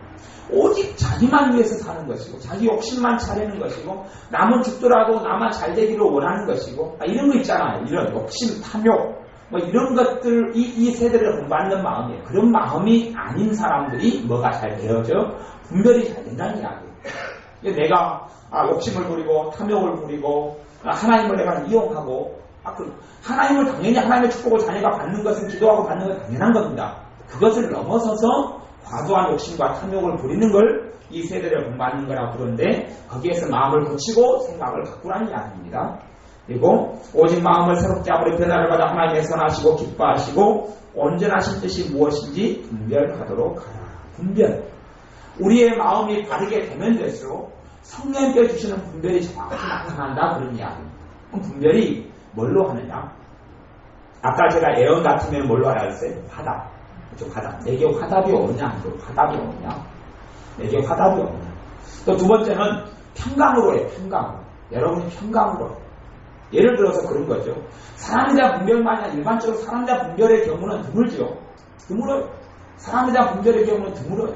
오직 자기만 위해서 사는 것이고 자기 욕심만 차리는 것이고 남은 죽더라도 나만 잘 되기를 원하는 것이고 이런 거 있잖아요. 이런 욕심, 탐욕 이런 것들 이 세대를 본받는 마음이에요. 그런 마음이 아닌 사람들이 뭐가 잘 되어져? 분별이 잘 된다는 이야기예요. 내가 욕심을 부리고 탐욕을 부리고 하나님을 내가 이용하고 하나님을 당연히 하나님의 축복을 자녀가 받는 것은 기도하고 받는 것은 당연한 겁니다. 그것을 넘어서서 과도한 욕심과 탐욕을 부리는 걸 이 세대를 본받는 거라고 부르는데 거기에서 마음을 고치고 생각을 바꾸라는 이야기입니다. 그리고 오직 마음을 새롭게 함으로 변화를 받아 하나님의 선하시고 기뻐하시고 온전하신 뜻이 무엇인지 분별하도록 하라. 분별. 우리의 마음이 바르게 되면 될수록 성령님께 주시는 분별이 정확히 나타난다 그런 이야기입니다. 그럼 분별이 뭘로 하느냐? 아까 제가 예언 같으면 뭘로 하라 했어요? 화답. 그렇죠? 화답. 내게 화답이 오느냐? 화답이 오느냐? 내게 화답이 오느냐? 또 두 번째는 평강으로 해요. 평강으로. 여러분이 평강으로. 예를 들어서 그런 거죠. 사람에 대한 분별만이 아니라 일반적으로 사람에 대한 분별의 경우는 드물죠. 드물어요. 사람에 대한 분별의 경우는 드물어요.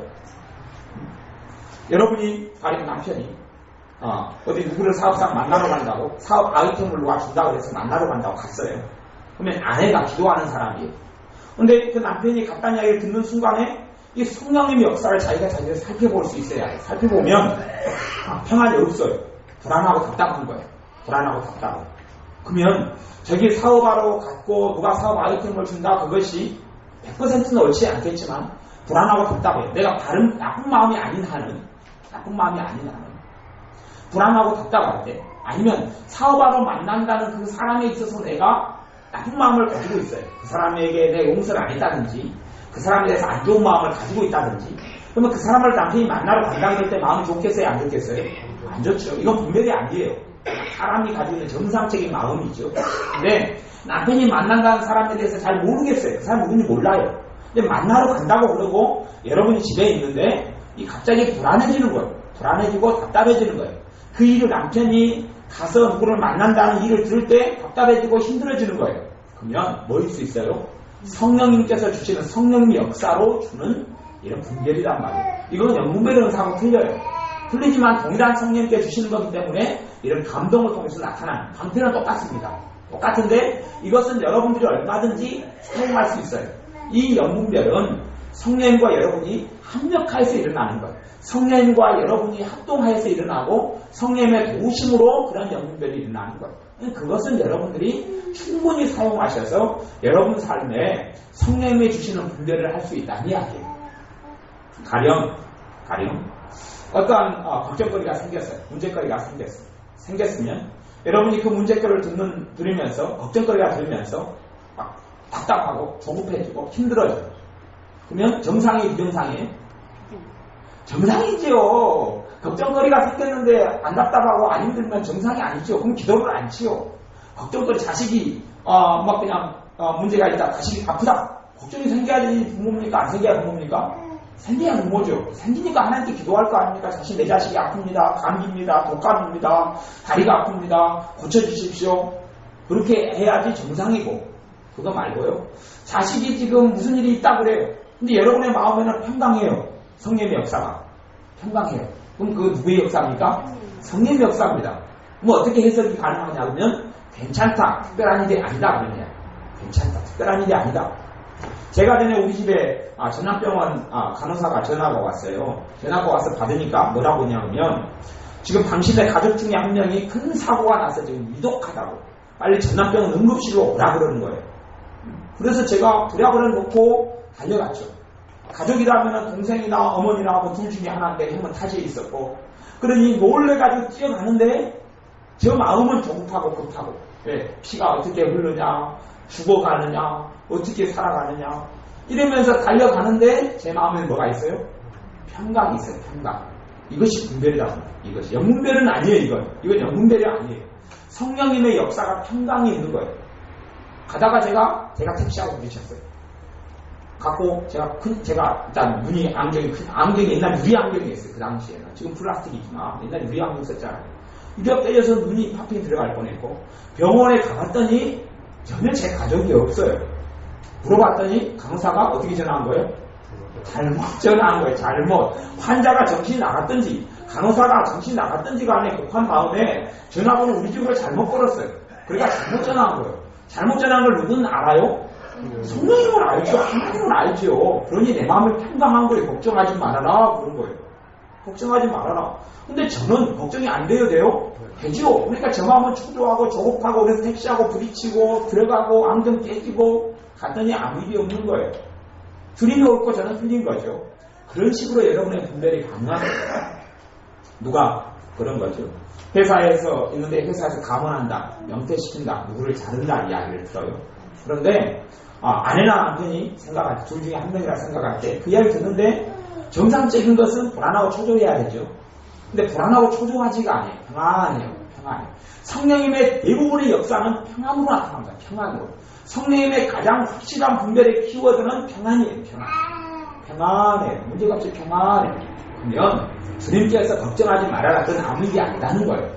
여러분이 가령 남편이 어디 누구를 사업상 만나러 간다고 사업 아이템을 누가 준다고 해서 만나러 간다고 갔어요. 그러면 아내가 기도하는 사람이에요. 근데 그 남편이 갔다는 이야기를 듣는 순간에 이 성령님의 역사를 자기가 살펴볼 수 있어야 해요. 살펴보면 평안이 없어요. 불안하고 답답한 거예요. 불안하고 답답해요. 그러면 저기 사업하러 갔고 누가 사업 아이템을 준다 그것이 100%는 옳지 않겠지만 불안하고 답답해요. 내가 나쁜 마음이 아닌 한은 불안하고 답답할 때 아니면 사업하러 만난다는 그 사람에 있어서 내가 나쁜 마음을 가지고 있어요. 그 사람에게 내 용서를 안 했다든지 그 사람에 대해서 안 좋은 마음을 가지고 있다든지 그러면 그 사람을 남편이 만나러 간다고 할 때 마음이 좋겠어요? 안 좋겠어요? 안 좋죠. 이건 분별이 아니에요. 사람이 가지고 있는 정상적인 마음이죠. 근데 남편이 만난다는 사람에 대해서 잘 모르겠어요. 그 사람 누군지 몰라요. 근데 만나러 간다고 그러고 여러분이 집에 있는데 갑자기 불안해지는 거예요. 불안해지고 답답해지는 거예요. 그 일을 남편이 가서 누구를 만난다는 일을 들을 때 답답해지고 힘들어지는 거예요. 그러면 뭐일 수 있어요? 성령님께서 주시는 성령님의 역사로 주는 이런 분별이란 말이에요. 이건 영분별의 은사하고 틀려요. 틀리지만 동일한 성령님께 주시는 거기 때문에 이런 감동을 통해서 나타나는 방편은 똑같습니다. 똑같은데 이것은 여러분들이 얼마든지 사용할 수 있어요. 이 영분별은 성령님과 여러분이 합력하여서 일어나는 거예요. 성령님과 여러분이 합동하여서 일어나고 성령님의 도우심으로 그런 영분별이 일어나는 거예요. 그것은 여러분들이 충분히 사용하셔서 여러분 삶에 성령님이 주시는 분별을 할 수 있다는 이야기예요. 가령 어떠한 걱정거리가 생겼어요. 문제거리가 생겼으면 여러분이 그 문제거리를 들으면서 걱정거리가 들으면서 막 답답하고 조급해지고 힘들어져요. 그러면 정상이 부정상이에요? 정상이지요. 걱정거리가 생겼는데 안 답답하고 안 힘들면 정상이 아니죠. 그럼 기도를 안 치요. 걱정거리 자식이 그냥 문제가 있다. 자식이 아프다. 걱정이 생겨야지 부모입니까? 안 생겨야 부모입니까? 생기면 뭐죠? 생기니까 하나님께 기도할 거 아닙니까? 내 자식이 아픕니다. 감기입니다. 독감입니다. 다리가 아픕니다. 고쳐주십시오. 그렇게 해야지 정상이고, 그거 말고요. 자식이 지금 무슨 일이 있다 그래요. 근데 여러분의 마음에는 평강해요. 성령의 역사가. 평강해요. 그럼 그거 누구의 역사입니까? 성령의 역사입니다. 뭐 어떻게 해석이 가능하냐 그러면 괜찮다. 특별한 일이 아니다. 그러냐. 괜찮다. 특별한 일이 아니다. 제가 전에 우리 집에 전남병원 간호사가 전화가 왔어요. 전화가 와서 받으니까 뭐라고 하냐면 지금 당신의 가족 중에 한 명이 큰 사고가 나서 지금 위독하다고 빨리 전남병원 응급실로 오라 그러는 거예요. 그래서 제가 부랴부랴 놓고 달려갔죠. 가족이라면 동생이나 어머니나 뭐 둘 중에 하나인데 형은 타지에 있었고 그러니 놀래가지고 뛰어가는데 저 마음은 조급하고 급하고 피가 어떻게 흐르냐 죽어가느냐 어떻게 살아가느냐 이러면서 달려가는데 제 마음에 뭐가 있어요? 평강이 있어요. 평강. 이것이 분별이라고 합니다. 이것이 영분별은 아니에요. 이건 영분별이 아니에요. 성령님의 역사가 평강이 있는 거예요. 가다가 제가 택시하고 부딪혔어요. 갖고 제가 일단 눈이 안경이 옛날 유리 안경이었어요. 그 당시에는. 지금 플라스틱이지만 옛날 유리 안경 썼잖아요. 유리가 때려서 눈이 파핑 들어갈 뻔했고 병원에 가봤더니 전혀 제 가족이 없어요. 물어봤더니 간호사가 어떻게 전화한 거예요? 잘못 전화한 거예요. 잘못. 환자가 정신이 나갔든지 간호사가 정신이 나갔든지 간에 급한 마음에 전화번호 우리 집으로 잘못 걸었어요. 그러니까 잘못 전화한 거예요. 잘못 전화한 걸 누구는 알아요? 성령님은 알죠. 하나님은 알죠. 그러니 내 마음을 평강한 거예요. 걱정하지 말아라. 그런 거예요. 걱정하지 말아라. 근데 저는 걱정이 안 돼요? 되죠. 그러니까 저 마음은 초조하고 조급하고 그래서 택시하고 부딪히고 들어가고 안경 깨지고 갔더니 아무 일이 없는 거예요. 주님이 옳고 저는 틀린 거죠. 그런 식으로 여러분의 분별이 가능한 거예요. 누가 그런 거죠. 회사에서 있는데 회사에서 감원한다, 명퇴시킨다, 누구를 자른다 이야기를 들어요. 그런데 아내나 남편이 생각할 때, 둘 중에 한 명이라 생각할 때 그 이야기 듣는데 정상적인 것은 불안하고 초조해야 되죠. 근데 불안하고 초조하지가 않아요. 평안해요. 평안해요. 성령님의 대부분의 역사는 평안으로 나타납니다. 평안으로. 성령님의 가장 확실한 분별의 키워드는 평안이에요. 평안해요. 문제가 없이 평안해요. 그러면 주님께서 걱정하지 말아라. 그건 아무 일이 아니다는 거예요.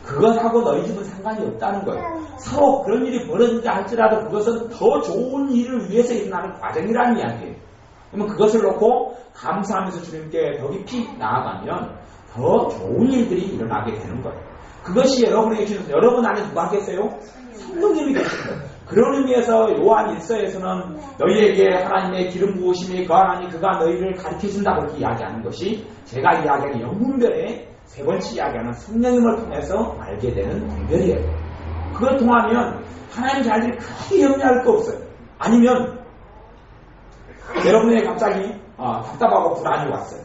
그것하고 너희 집은 상관이 없다는 거예요. 서로 그런 일이 벌어진다 할지라도 그것은 더 좋은 일을 위해서 일어나는 과정이라는 이야기예요. 그러면 그것을 놓고 감사하면서 주님께 더 깊이 나아가면 더 좋은 일들이 일어나게 되는 거예요. 그것이 여러분에게 주셔서 여러분 안에 누가 계세요? 성령님이 계신 거예요. 그런 의미에서 요한 1서에서는 너희에게 하나님의 기름 부으심이 거하나니 그가 너희를 가르쳐준다 그렇게 이야기하는 것이 제가 이야기하는 영분별의 세 번째 이야기하는 성령님을 통해서 알게 되는 분별이에요. 그걸 통하면 하나님 자녀들이 크게 염려할 거 없어요. 아니면 여러분에게 갑자기 답답하고 불안이 왔어요.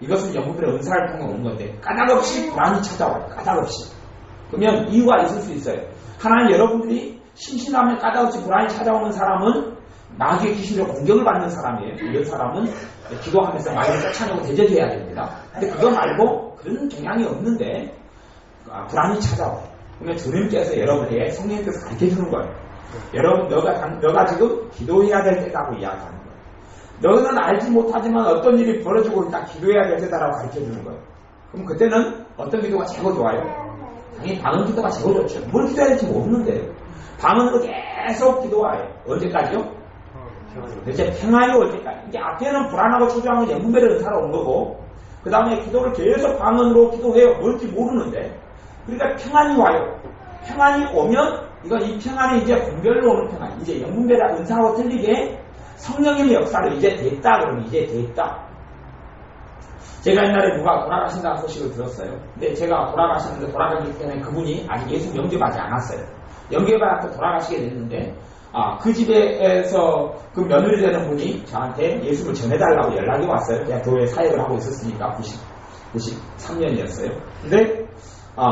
이것은 영분별의 은사를 통해 오는 건데 까닭없이 불안이 찾아와요. 까닭없이. 그러면 이유가 있을 수 있어요. 하나님 여러분들이 심신하면 까닭없이 불안이 찾아오는 사람은 마귀의 귀신으로 공격을 받는 사람이에요. 이런 사람은 기도하면서 마귀를 쫓아내고 대적해야 됩니다. 근데 그거 말고 그런 경향이 없는데 불안이 찾아와요. 그러면 주님께서 여러분에게 성령님께서 가르쳐주는 거예요. 여러분 너가 지금 기도해야 될 때라고 이야기하는 거예요. 너는 알지 못하지만 어떤 일이 벌어지고 있다. 기도해야 될 때다라고 가르쳐주는 거예요. 그럼 그때는 어떤 기도가 제일 좋아요? 당연히 방언 기도가 제일 좋죠. 뭘 기도해야 될지 모르는데 방언으로 계속 기도해요. 언제까지요? 이제 평안이 올 때까지. 이게 앞에는 불안하고 초조한 건 영분별의 은사로 온 거고 그 다음에 기도를 계속 방언으로 기도해요. 뭘지 모르는데 그러니까 평안이 와요. 평안이 오면 이 평안이 이제 분별로 오는 평안. 이제 영분별의 은사하고 틀리게 성령님의 역사를 이제 됐다 그러면 이제 됐다. 제가 옛날에 누가 돌아가신다는 소식을 들었어요. 근데 제가 돌아가셨는데 돌아가기 때문에 그분이 아직 예수 영접하지 않았어요. 영접하고 돌아가시게 됐는데 그 집에서 그 며느리 되는 분이 저한테 예수를 전해달라고 연락이 왔어요. 제가 교회 사역을 하고 있었으니까 93년이었어요. 근데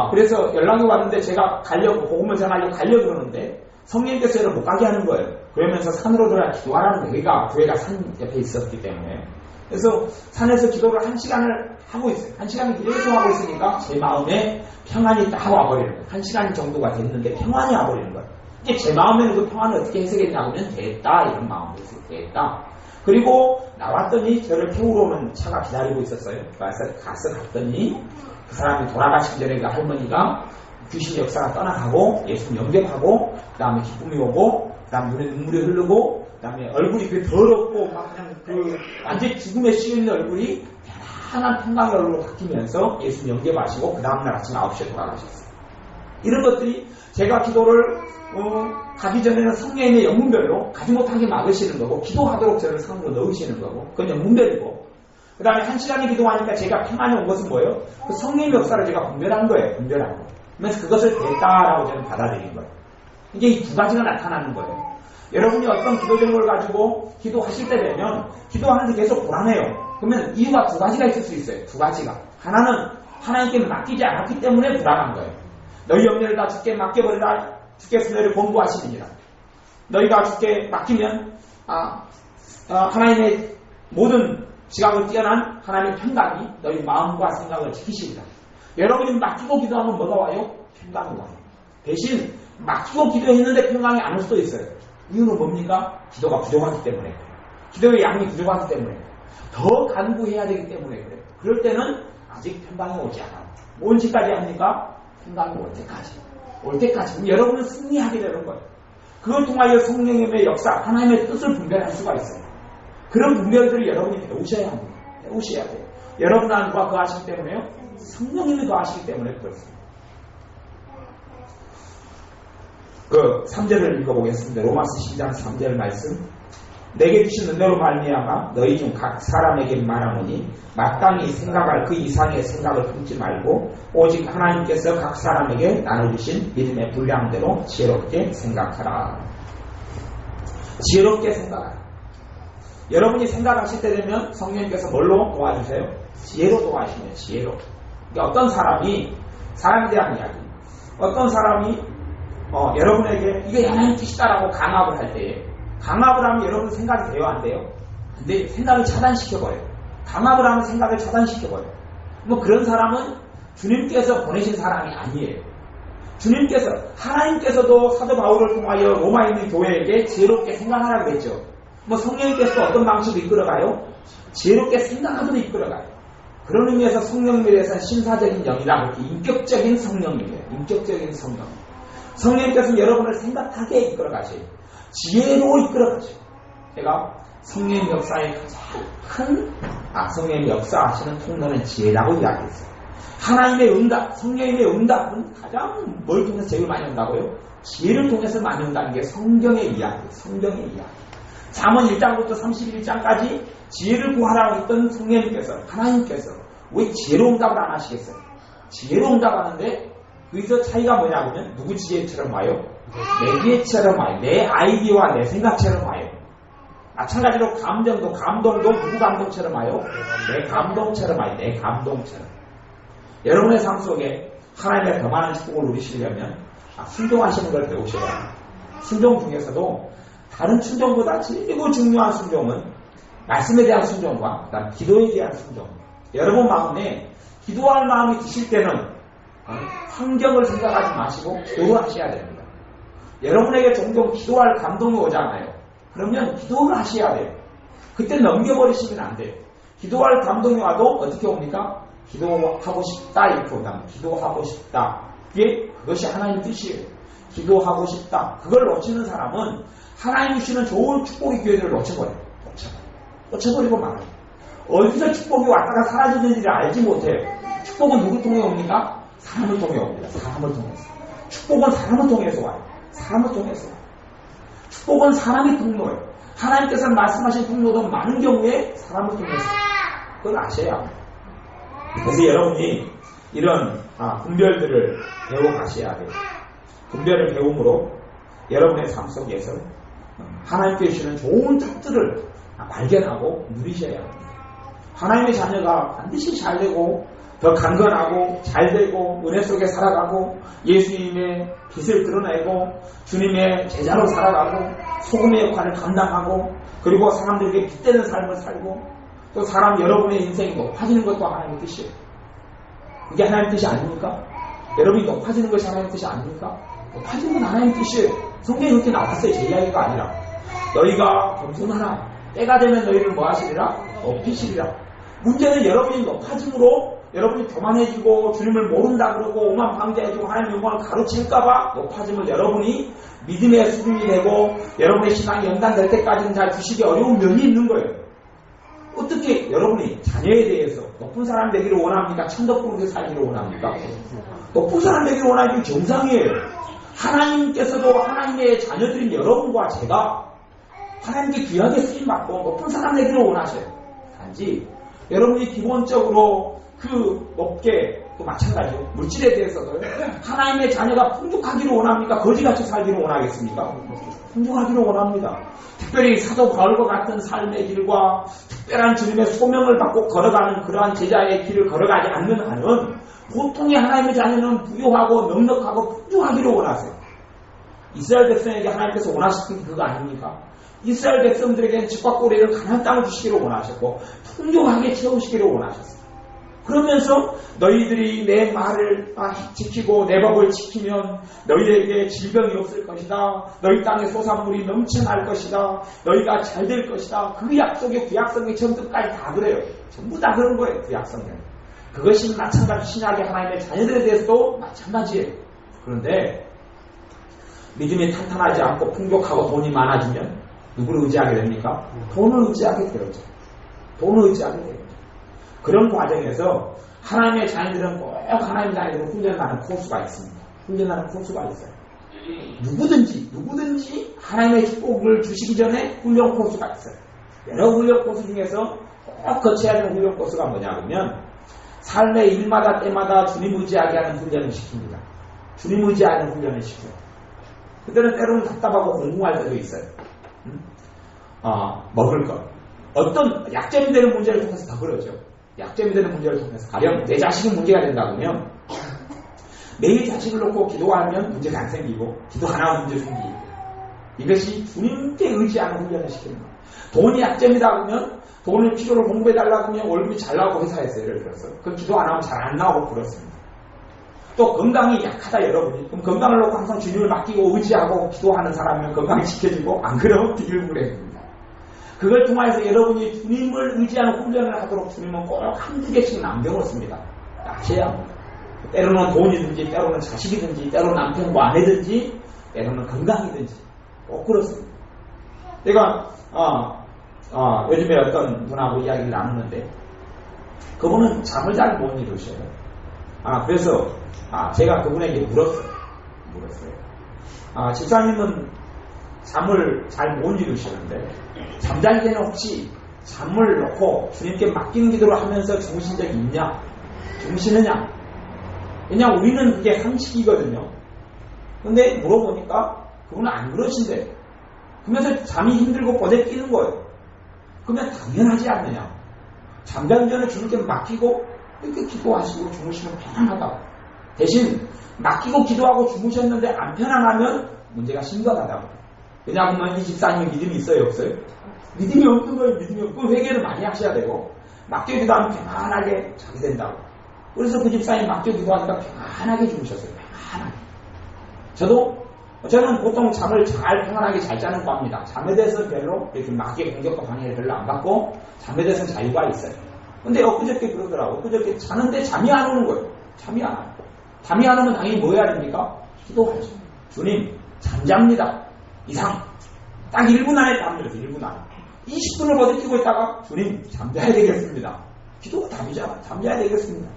그래서 연락이 왔는데 제가 복음을 전하려고 가려고 그러는데 성령님께서 저를 못 가게 하는 거예요. 그러면서 산으로 들어가 기도하라는 거예요. 교회가 산 옆에 있었기 때문에. 그래서 산에서 기도를 1시간을 하고 있어요. 1시간을 계속 하고 있으니까 제 마음에 평안이 딱 와버리는 거예요. 1시간 정도가 됐는데 평안이 와버리는 거예요. 이제 제 마음에는 그 평안을 어떻게 해석했냐면 됐다 이런 마음으로 됐다. 그리고 나왔더니 저를 태우러 오는 차가 기다리고 있었어요. 갔더니 그 사람이 돌아가시기 전에 그 할머니가 귀신 역사가 떠나가고 예수님 영접하고 그 다음에 기쁨이 오고 그 다음에 눈에 눈물이 흐르고 그 다음에 얼굴이 더럽고 막 그냥 완전히 죽음에 씌어있는 얼굴이 편안한 평강의 얼굴로 바뀌면서 예수님 영접하시고 그 다음날 아침 9시에 돌아가셨어요. 이런 것들이 제가 기도를 가기 전에는 성령님의 영문별로 가지 못하게 막으시는 거고 기도하도록 저를 상으로 넣으시는 거고 그건 영문별이고 그 다음에 1시간에 기도하니까 제가 평안이 온 것은 뭐예요? 그 성령의 역사를 제가 분별한 거예요. 분별한 거. 그래서 그것을 됐다라고 저는 받아들인 거예요. 이게 이 두 가지가 나타나는 거예요. 여러분이 어떤 기도 제목을 가지고 기도하실 때 되면 기도하는데 계속 불안해요. 그러면 이유가 두 가지가 있을 수 있어요. 두 가지가. 하나는 하나님께 맡기지 않았기 때문에 불안한 거예요. 너희 염려를 다 주께 맡겨버리라. 주께서 너희를 권고하시느니라. 너희가 주께 맡기면 하나님의 모든 지각을 뛰어난 하나님의 평강이 너희 마음과 생각을 지키시리라. 여러분이 맡기고 기도하면 뭐가 와요? 평강이 와요. 대신 맡기고 기도했는데 평강이 안 올 수도 있어요. 이유는 뭡니까? 기도가 부족하기 때문에 그래요. 기도의 양이 부족하기 때문에 그래요. 더 간구해야 되기 때문에 그래요. 그럴 때는 아직 평강이 오지 않아요. 언제까지 합니까? 평강이 올 때까지. 올 때까지. 그럼 여러분은 승리하게 되는 거예요. 그걸 통하여 성령님의 역사, 하나님의 뜻을 분별할 수가 있어요. 그런 분별들을 여러분이 배우셔야 합니다. 배우셔야 돼요. 여러분 안에 누가 거하시기 때문에요? 성령님이 거하시기 때문에 그렇습니다. 그 3절을 읽어보겠습니다. 로마서 12장 3절 말씀. 내게 주신 은혜로 말미암아 너희 중 각 사람에게 말하노니 마땅히 생각할 그 이상의 생각을 품지 말고 오직 하나님께서 각 사람에게 나눠주신 믿음의 분량대로 지혜롭게 생각하라. 지혜롭게 생각하라. 여러분이 생각하실 때 되면 성령님께서 뭘로 도와주세요? 지혜로 도와주시면 지혜로. 그러니까 어떤 사람이 사람에 대한 이야기, 어떤 사람이 여러분에게 이게 하나님 뜻이다라고 강압을 할 때에 강압을 하면 여러분 생각이 돼요? 안 돼요? 근데 생각을 차단시켜버려요. 강압을 하면 생각을 차단시켜버려요. 뭐 그런 사람은 주님께서 보내신 사람이 아니에요. 주님께서, 하나님께서도 사도 바울을 통하여 로마에 있는 교회에게 지혜롭게 생각하라고 했죠. 뭐 성령님께서도 어떤 방식으로 이끌어가요? 지혜롭게 생각하도록 이끌어가요. 그런 의미에서 성령님에 대해서는 신사적인 영이다. 그렇게 인격적인 성령님이에요. 인격적인 성령. 성령님께서는 여러분을 생각하게 이끌어가셔요. 지혜로 이끌어가죠. 제가 성령 역사의 가장 큰 성령의 역사하시는 통로는 지혜라고 이야기했어요. 하나님의 응답, 성령님의 응답은 가장 뭘 통해서 제일 많이 온다고요? 지혜를 통해서 많이 온다는 게 성경의 이야기예요. 성경의 이야기. 잠언 1장부터 31장까지 지혜를 구하라고 했던 성령님께서, 하나님께서 왜 지혜로 응답을 안 하시겠어요? 지혜로 응답하는데 거기서 차이가 뭐냐면 누구 지혜처럼 와요? 내 지혜처럼 와요. 내 아이디어와 내 생각처럼 와요. 마찬가지로 감정도 누구 감동처럼 와요? 내 감동처럼 와요. 내 감동처럼. 여러분의 삶 속에 하나님의 더 많은 축복을 누리시려면 순종하시는 걸 배우셔야 합니다. 순종 중에서도 다른 순종보다 제일 중요한 순종은 말씀에 대한 순종과 그다음 기도에 대한 순종. 여러분 마음에 기도할 마음이 드실 때는 환경을 생각하지 마시고 기도를 하셔야 됩니다. 여러분에게 종종 기도할 감동이 오잖아요. 그러면 기도를 하셔야 돼요. 그때 넘겨버리시면 안 돼요. 기도할 감동이 와도 어떻게 옵니까? 기도하고 싶다 이렇게 온다면 기도하고 싶다. 그것이 하나님 뜻이에요. 기도하고 싶다. 그걸 놓치는 사람은 하나님이 주시는 좋은 축복의 기회들을 놓쳐버려요. 놓쳐버리고 말아요. 어디서 축복이 왔다가 사라지는지를 알지 못해요. 축복은 누구 통해 옵니까? 사람을 통해 옵니다. 사람을 통해서. 축복은 사람을 통해서 와요. 사람을 통해서 와요. 축복은 사람이 통로예요. 하나님께서 말씀하신 통로도 많은 경우에 사람을 통해서. 그걸 아셔야 합니다. 그래서 여러분이 이런 분별들을 배워가셔야 돼요. 분별을 배움으로 여러분의 삶 속에서 하나님께 주시는 좋은 뜻들을 발견하고 누리셔야 합니다. 하나님의 자녀가 반드시 잘되고 더 강건하고 잘되고 은혜 속에 살아가고 예수님의 빛을 드러내고 주님의 제자로 살아가고 소금의 역할을 감당하고 그리고 사람들에게 빛되는 삶을 살고 또 사람 여러분의 인생이 높아지는 것도 하나님의 뜻이에요. 그게 하나님의 뜻이 아닙니까? 여러분이 높아지는 것이 하나님의 뜻이 아닙니까? 높아지는 건 하나님의 뜻이에요. 성경에 그렇게 나왔어요. 제 이야기가 아니라. 너희가 겸손하라. 때가 되면 너희를 뭐 하시리라? 높이시리라. 문제는 여러분이 높아짐으로 여러분이 교만해지고 주님을 모른다 그러고 오만 방자해지고 하나님의 영광을 가로챌까봐 높아짐을 여러분이 믿음의 수준이 되고 여러분의 신앙이 연단될 때까지는 잘 주시기 어려운 면이 있는 거예요. 어떻게 여러분이 자녀에 대해서 높은 사람 되기를 원합니까? 천덕꾸러기 살기를 원합니까? 높은 사람 되기를 원하는 게 정상이에요. 하나님께서도 하나님의 자녀들인 여러분과 제가 하나님께 귀하게 쓰임받고 높은 사람 되기를 원하셔요. 단지 여러분이 기본적으로 그 높게 또 마찬가지로 물질에 대해서도 하나님의 자녀가 풍족하기를 원합니까? 거지같이 살기를 원하겠습니까? 풍족하기를 원합니다. 특별히 사도 바울과 같은 삶의 길과 특별한 주님의 소명을 받고 걸어가는 그러한 제자의 길을 걸어가지 않는 한은 보통의 하나님의 자녀는 부유하고 넉넉하고 풍족하기를 원하세요. 이스라엘 백성에게 하나님께서 원하시는 게 그거 아닙니까? 이스라엘 백성들에게는 집과 꼬리를 가난한 땅을 주시기를 원하셨고 풍족하게 채우시기를 원하셨어요. 그러면서 너희들이 내 말을 지키고 내 법을 지키면 너희에게 질병이 없을 것이다. 너희 땅에 소산물이 넘쳐날 것이다. 너희가 잘 될 것이다. 그 약속의 구약성의 전부까지 다 그래요. 전부 다 그런 거예요. 구약성에. 그것이 마찬가지 신약의 하나님의 자녀들에 대해서도 마찬가지예요. 그런데 믿음이 탄탄하지 않고 풍족하고 돈이 많아지면 누구를 의지하게 됩니까? 돈을 의지하게 되죠. 돈을 의지하게 되죠. 그런 과정에서 하나님의 자녀들은 꼭 하나님의 자녀들은 훈련하는 코스가 있습니다. 훈련하는 코스가 있어요. 누구든지 하나님의 축복을 주시기 전에 훈련 코스가 있어요. 여러 훈련 코스 중에서 꼭 거쳐야 되는 훈련 코스가 뭐냐면 삶의 일마다 때마다 주님 의지하게 하는 훈련을 시킵니다. 주님 의지하는 훈련을 시켜요. 그때는 때로는 답답하고 공공할 때도 있어요. 먹을 것. 어떤 약점이 되는 문제를 통해서 더 그러죠. 약점이 되는 문제를 통해서 가령 내 자식이 문제가 된다면 매일 자식을 놓고 기도하면 문제가 안 생기고 기도 하나 문제 생기고 이것이 주님께 의지하는 훈련을 시키는 거예요. 돈이 약점이다 그러면 돈을 필요로 공부해달라고 하면 월급이 잘 나오고 회사에서 예를 들어서 그 기도 안 하면 잘 안 나오고 그렇습니다. 또 건강이 약하다 여러분이 그럼 건강을 놓고 항상 주님을 맡기고 의지하고 기도하는 사람이면 건강이 지켜지고 안 그러면 비일부래집니다. 그걸 통해서 여러분이 주님을 의지하는 훈련을 하도록 주님은 꼭 한두 개씩 남겨놓습니다. 아셔야 합니다. 때로는 돈이든지 때로는 자식이든지 때로는 남편과 아내든지 때로는 건강이든지 꼭 그렇습니다. 제가 요즘에 어떤 분하고 이야기를 나누는데 그분은 잠을 잘 못 이루셔요. 그래서 제가 그분에게 물었어요. 집사님은 잠을 잘 못 이루시는데 잠잘 때는 혹시 잠을 놓고 주님께 맡기는 기도를 하면서 주무신 적이 있냐? 주무시느냐? 왜냐하면 우리는 그게 상식이거든요. 근데 물어보니까 그분은 안 그러신대. 그러면서 잠이 힘들고 뻗에 끼는 거예요. 그러면 당연하지 않느냐? 잠자기 전에 주님께 맡기고 이렇게 기도하시고 주무시면 편안하다. 대신 맡기고 기도하고 주무셨는데 안 편안하면 문제가 심각하다고. 왜냐하면 이 집사님이 믿음이 있어요 없어요? 믿음이 없는 거예요. 믿음이 없고 회개를 많이 하셔야 되고 맡겨 기도하면 편안하게 자게 된다고. 그래서 그 집사님 맡겨 기도하니까 편안하게 주무셨어요. 편안하게. 저는 보통 잠을 잘 편안하게 잘 자는 겁니다. 잠에 대해서 별로 이렇게 마귀의 공격과 방해를 별로 안 받고 잠에 대해서는 자유가 있어요. 근데 엊그저께 그러더라고. 엊그저께 자는데 잠이 안 오는 거예요. 잠이 안 와요. 잠이 안 오면 당연히 뭐 해야 됩니까? 기도하죠. 주님 잠잡니다. 이상 딱 1분 안에 답니다. 1분 안에 20분을 버티고 있다가 주님 잠자야 되겠습니다. 기도가 답이잖아. 잠자야 되겠습니다.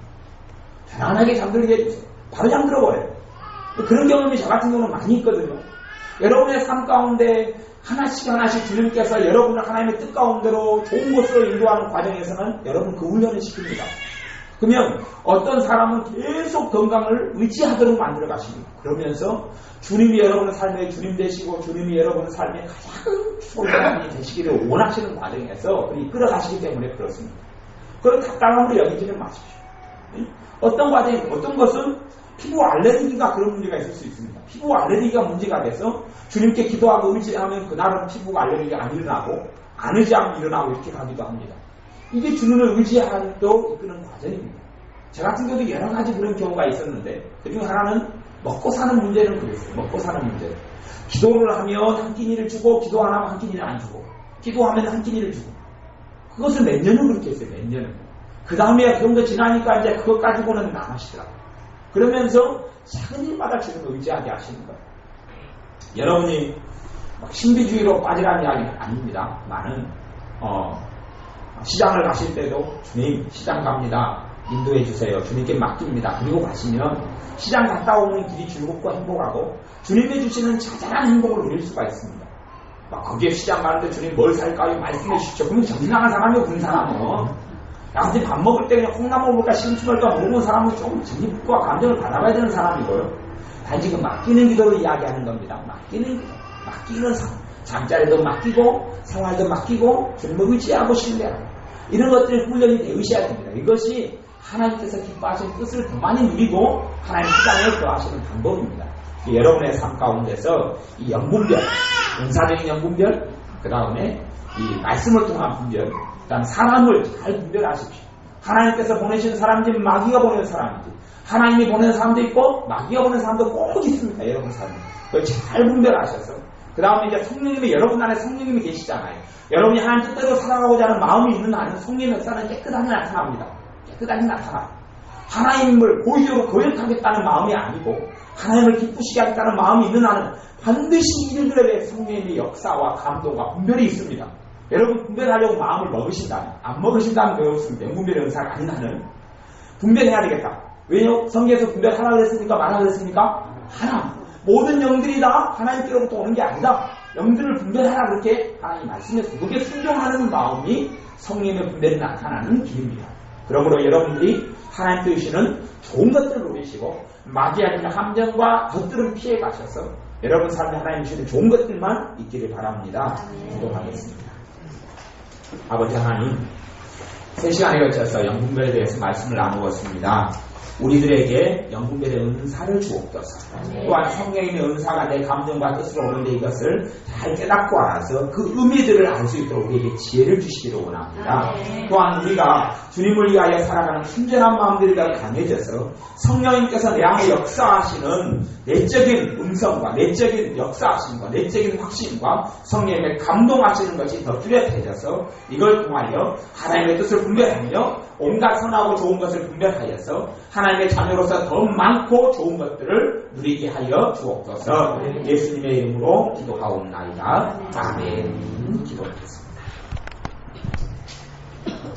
편안하게 잠들게 해주세요. 바로 잠들어버려요. 그런 경험이 저 같은 경우는 많이 있거든요. 여러분의 삶 가운데 하나씩 주님께서 여러분을 하나님의 뜻 가운데로 좋은 곳으로 인도하는 과정에서는 여러분 그 훈련을 시킵니다. 그러면 어떤 사람은 계속 건강을 의지하도록 만들어 가십니다. 그러면서 주님이 여러분의 삶의 주님 되시고 주님이 여러분의 삶의 가장 소중한 분이 되시기를 원하시는 과정에서 이끌어 가시기 때문에 그렇습니다. 그걸 답답함으로 여기지는 마십시오. 어떤 과정이 어떤 것은 피부 알레르기가 그런 문제가 있을 수 있습니다. 피부 알레르기가 문제가 돼서 주님께 기도하고 의지하면 그날은 피부 알레르기가 안 일어나고 안 의지하면 일어나고 이렇게 가기도 합니다. 이게 주님을 의지하도록 이끄는 과정입니다. 저 같은 경우도 여러 가지 그런 경우가 있었는데 그중 하나는 먹고 사는 문제는 그랬어요. 먹고 사는 문제. 기도를 하면 한 끼니를 주고 기도 안 하면 한 끼니를 안 주고 기도하면 한 끼니를 주고. 그것을 몇 년을 그렇게 했어요. 몇 년을. 그 다음에 그런 거 지나니까 이제 그것 가지고는 안 하시더라고요. 그러면서 작은 일마다 주님을 의지하게 하시는 거예요. 여러분이 막 신비주의로 빠지라는 이야기는 아닙니다. 많은 시장을 가실 때도 주님 시장 갑니다. 인도해 주세요. 주님께 맡깁니다. 그리고 가시면 시장 갔다 오는 길이 즐겁고 행복하고 주님이 주시는 자잘한 행복을 누릴 수가 있습니다. 막 거기에 시장 가는데 주님 뭘 살까요? 말씀해 주십시오. 그러면 정신 나간 사람이요. 그런 사람은 양지 밥 먹을 때 그냥 콩나물 먹을까 시금치 먹을까 모르는 사람은 조금 진입과 감정을 받아봐야 되는 사람이고요. 단지 그 맡기는 기도를 이야기하는 겁니다. 맡기는 잠자리도 맡기고 생활도 맡기고 주님을 의지하고 신뢰하고 이런 것들이 훈련이 되으셔야 됩니다. 이것이 하나님께서 기뻐하시는 뜻을 더 많이 누리고 하나님 시장에 거하시는 방법입니다. 여러분의 삶 가운데서 이 영분별, 은사적인 영분별, 그 다음에 이 말씀을 통한 분별, 그 다음 사람을 잘 분별하십시오. 하나님께서 보내신 사람인지 마귀가 보내는 사람인지 하나님이 보내는 사람도 있고 마귀가 보내는 사람도 꼭 있습니다. 여러분 삶에. 그걸 잘 분별하셔서 그 다음에 이제 성령님이 여러분 안에 성령님이 계시잖아요. 여러분이 하나님 뜻대로 살아가고자 하는 마음이 있는 한은 성령의 역사는 깨끗하게 나타납니다. 깨끗하게 나타나요. 하나님을 고의적으로 거역하겠다는 마음이 아니고 하나님을 기쁘시게 하겠다는 마음이 있는 한은 반드시 이들들의 성령의 역사와 감동과 분별이 있습니다. 여러분 분별하려고 마음을 먹으신다면 안 먹으신다면 그렇습니다. 영분별의 은사가 아닌 한은 분별해야 되겠다. 왜요? 성경에서 분별하라고 그랬습니까? 말하라고 그랬습니까? 하나. 모든 영들이 다 하나님께로부터 오는 게 아니다. 영들을 분별하라 그렇게 하나님 말씀했습니다. 그게 순종하는 마음이 성령의 분별이 나타나는 길입니다. 그러므로 여러분들이 하나님 뜻이시는 좋은 것들을 누리시고 마귀의 함정과 것들은 피해 가셔서 여러분 삶에 하나님 주시는 좋은 것들만 있기를 바랍니다. 기도하겠습니다. 아버지 하나님, 3시간에 걸쳐서 영분별에 대해서 말씀을 나누었습니다. 우리들에게 영분별의 은사를 주옵소서. 또한 성령님의 은사가 내 감정과 뜻으로 오는데 이것을 잘 깨닫고 알아서 그 의미들을 알 수 있도록 우리에게 지혜를 주시기를 원합니다. 또한 우리가 주님을 위하여 살아가는 순전한 마음들이 강해져서 성령님께서 내 안에 역사하시는 내적인 음성과 내적인 역사하심과 내적인 확신과 성령님의 감동하시는 것이 더 뚜렷해져서 이걸 통하여 하나님의 뜻을 분별하며 온갖 선하고 좋은 것을 분별하여서 하나님의 자녀로서 더 많고 좋은 것들을 누리게 하여 주옵소서. 예수님의 이름으로 기도하옵나이다. 아멘. 기도하겠습니다.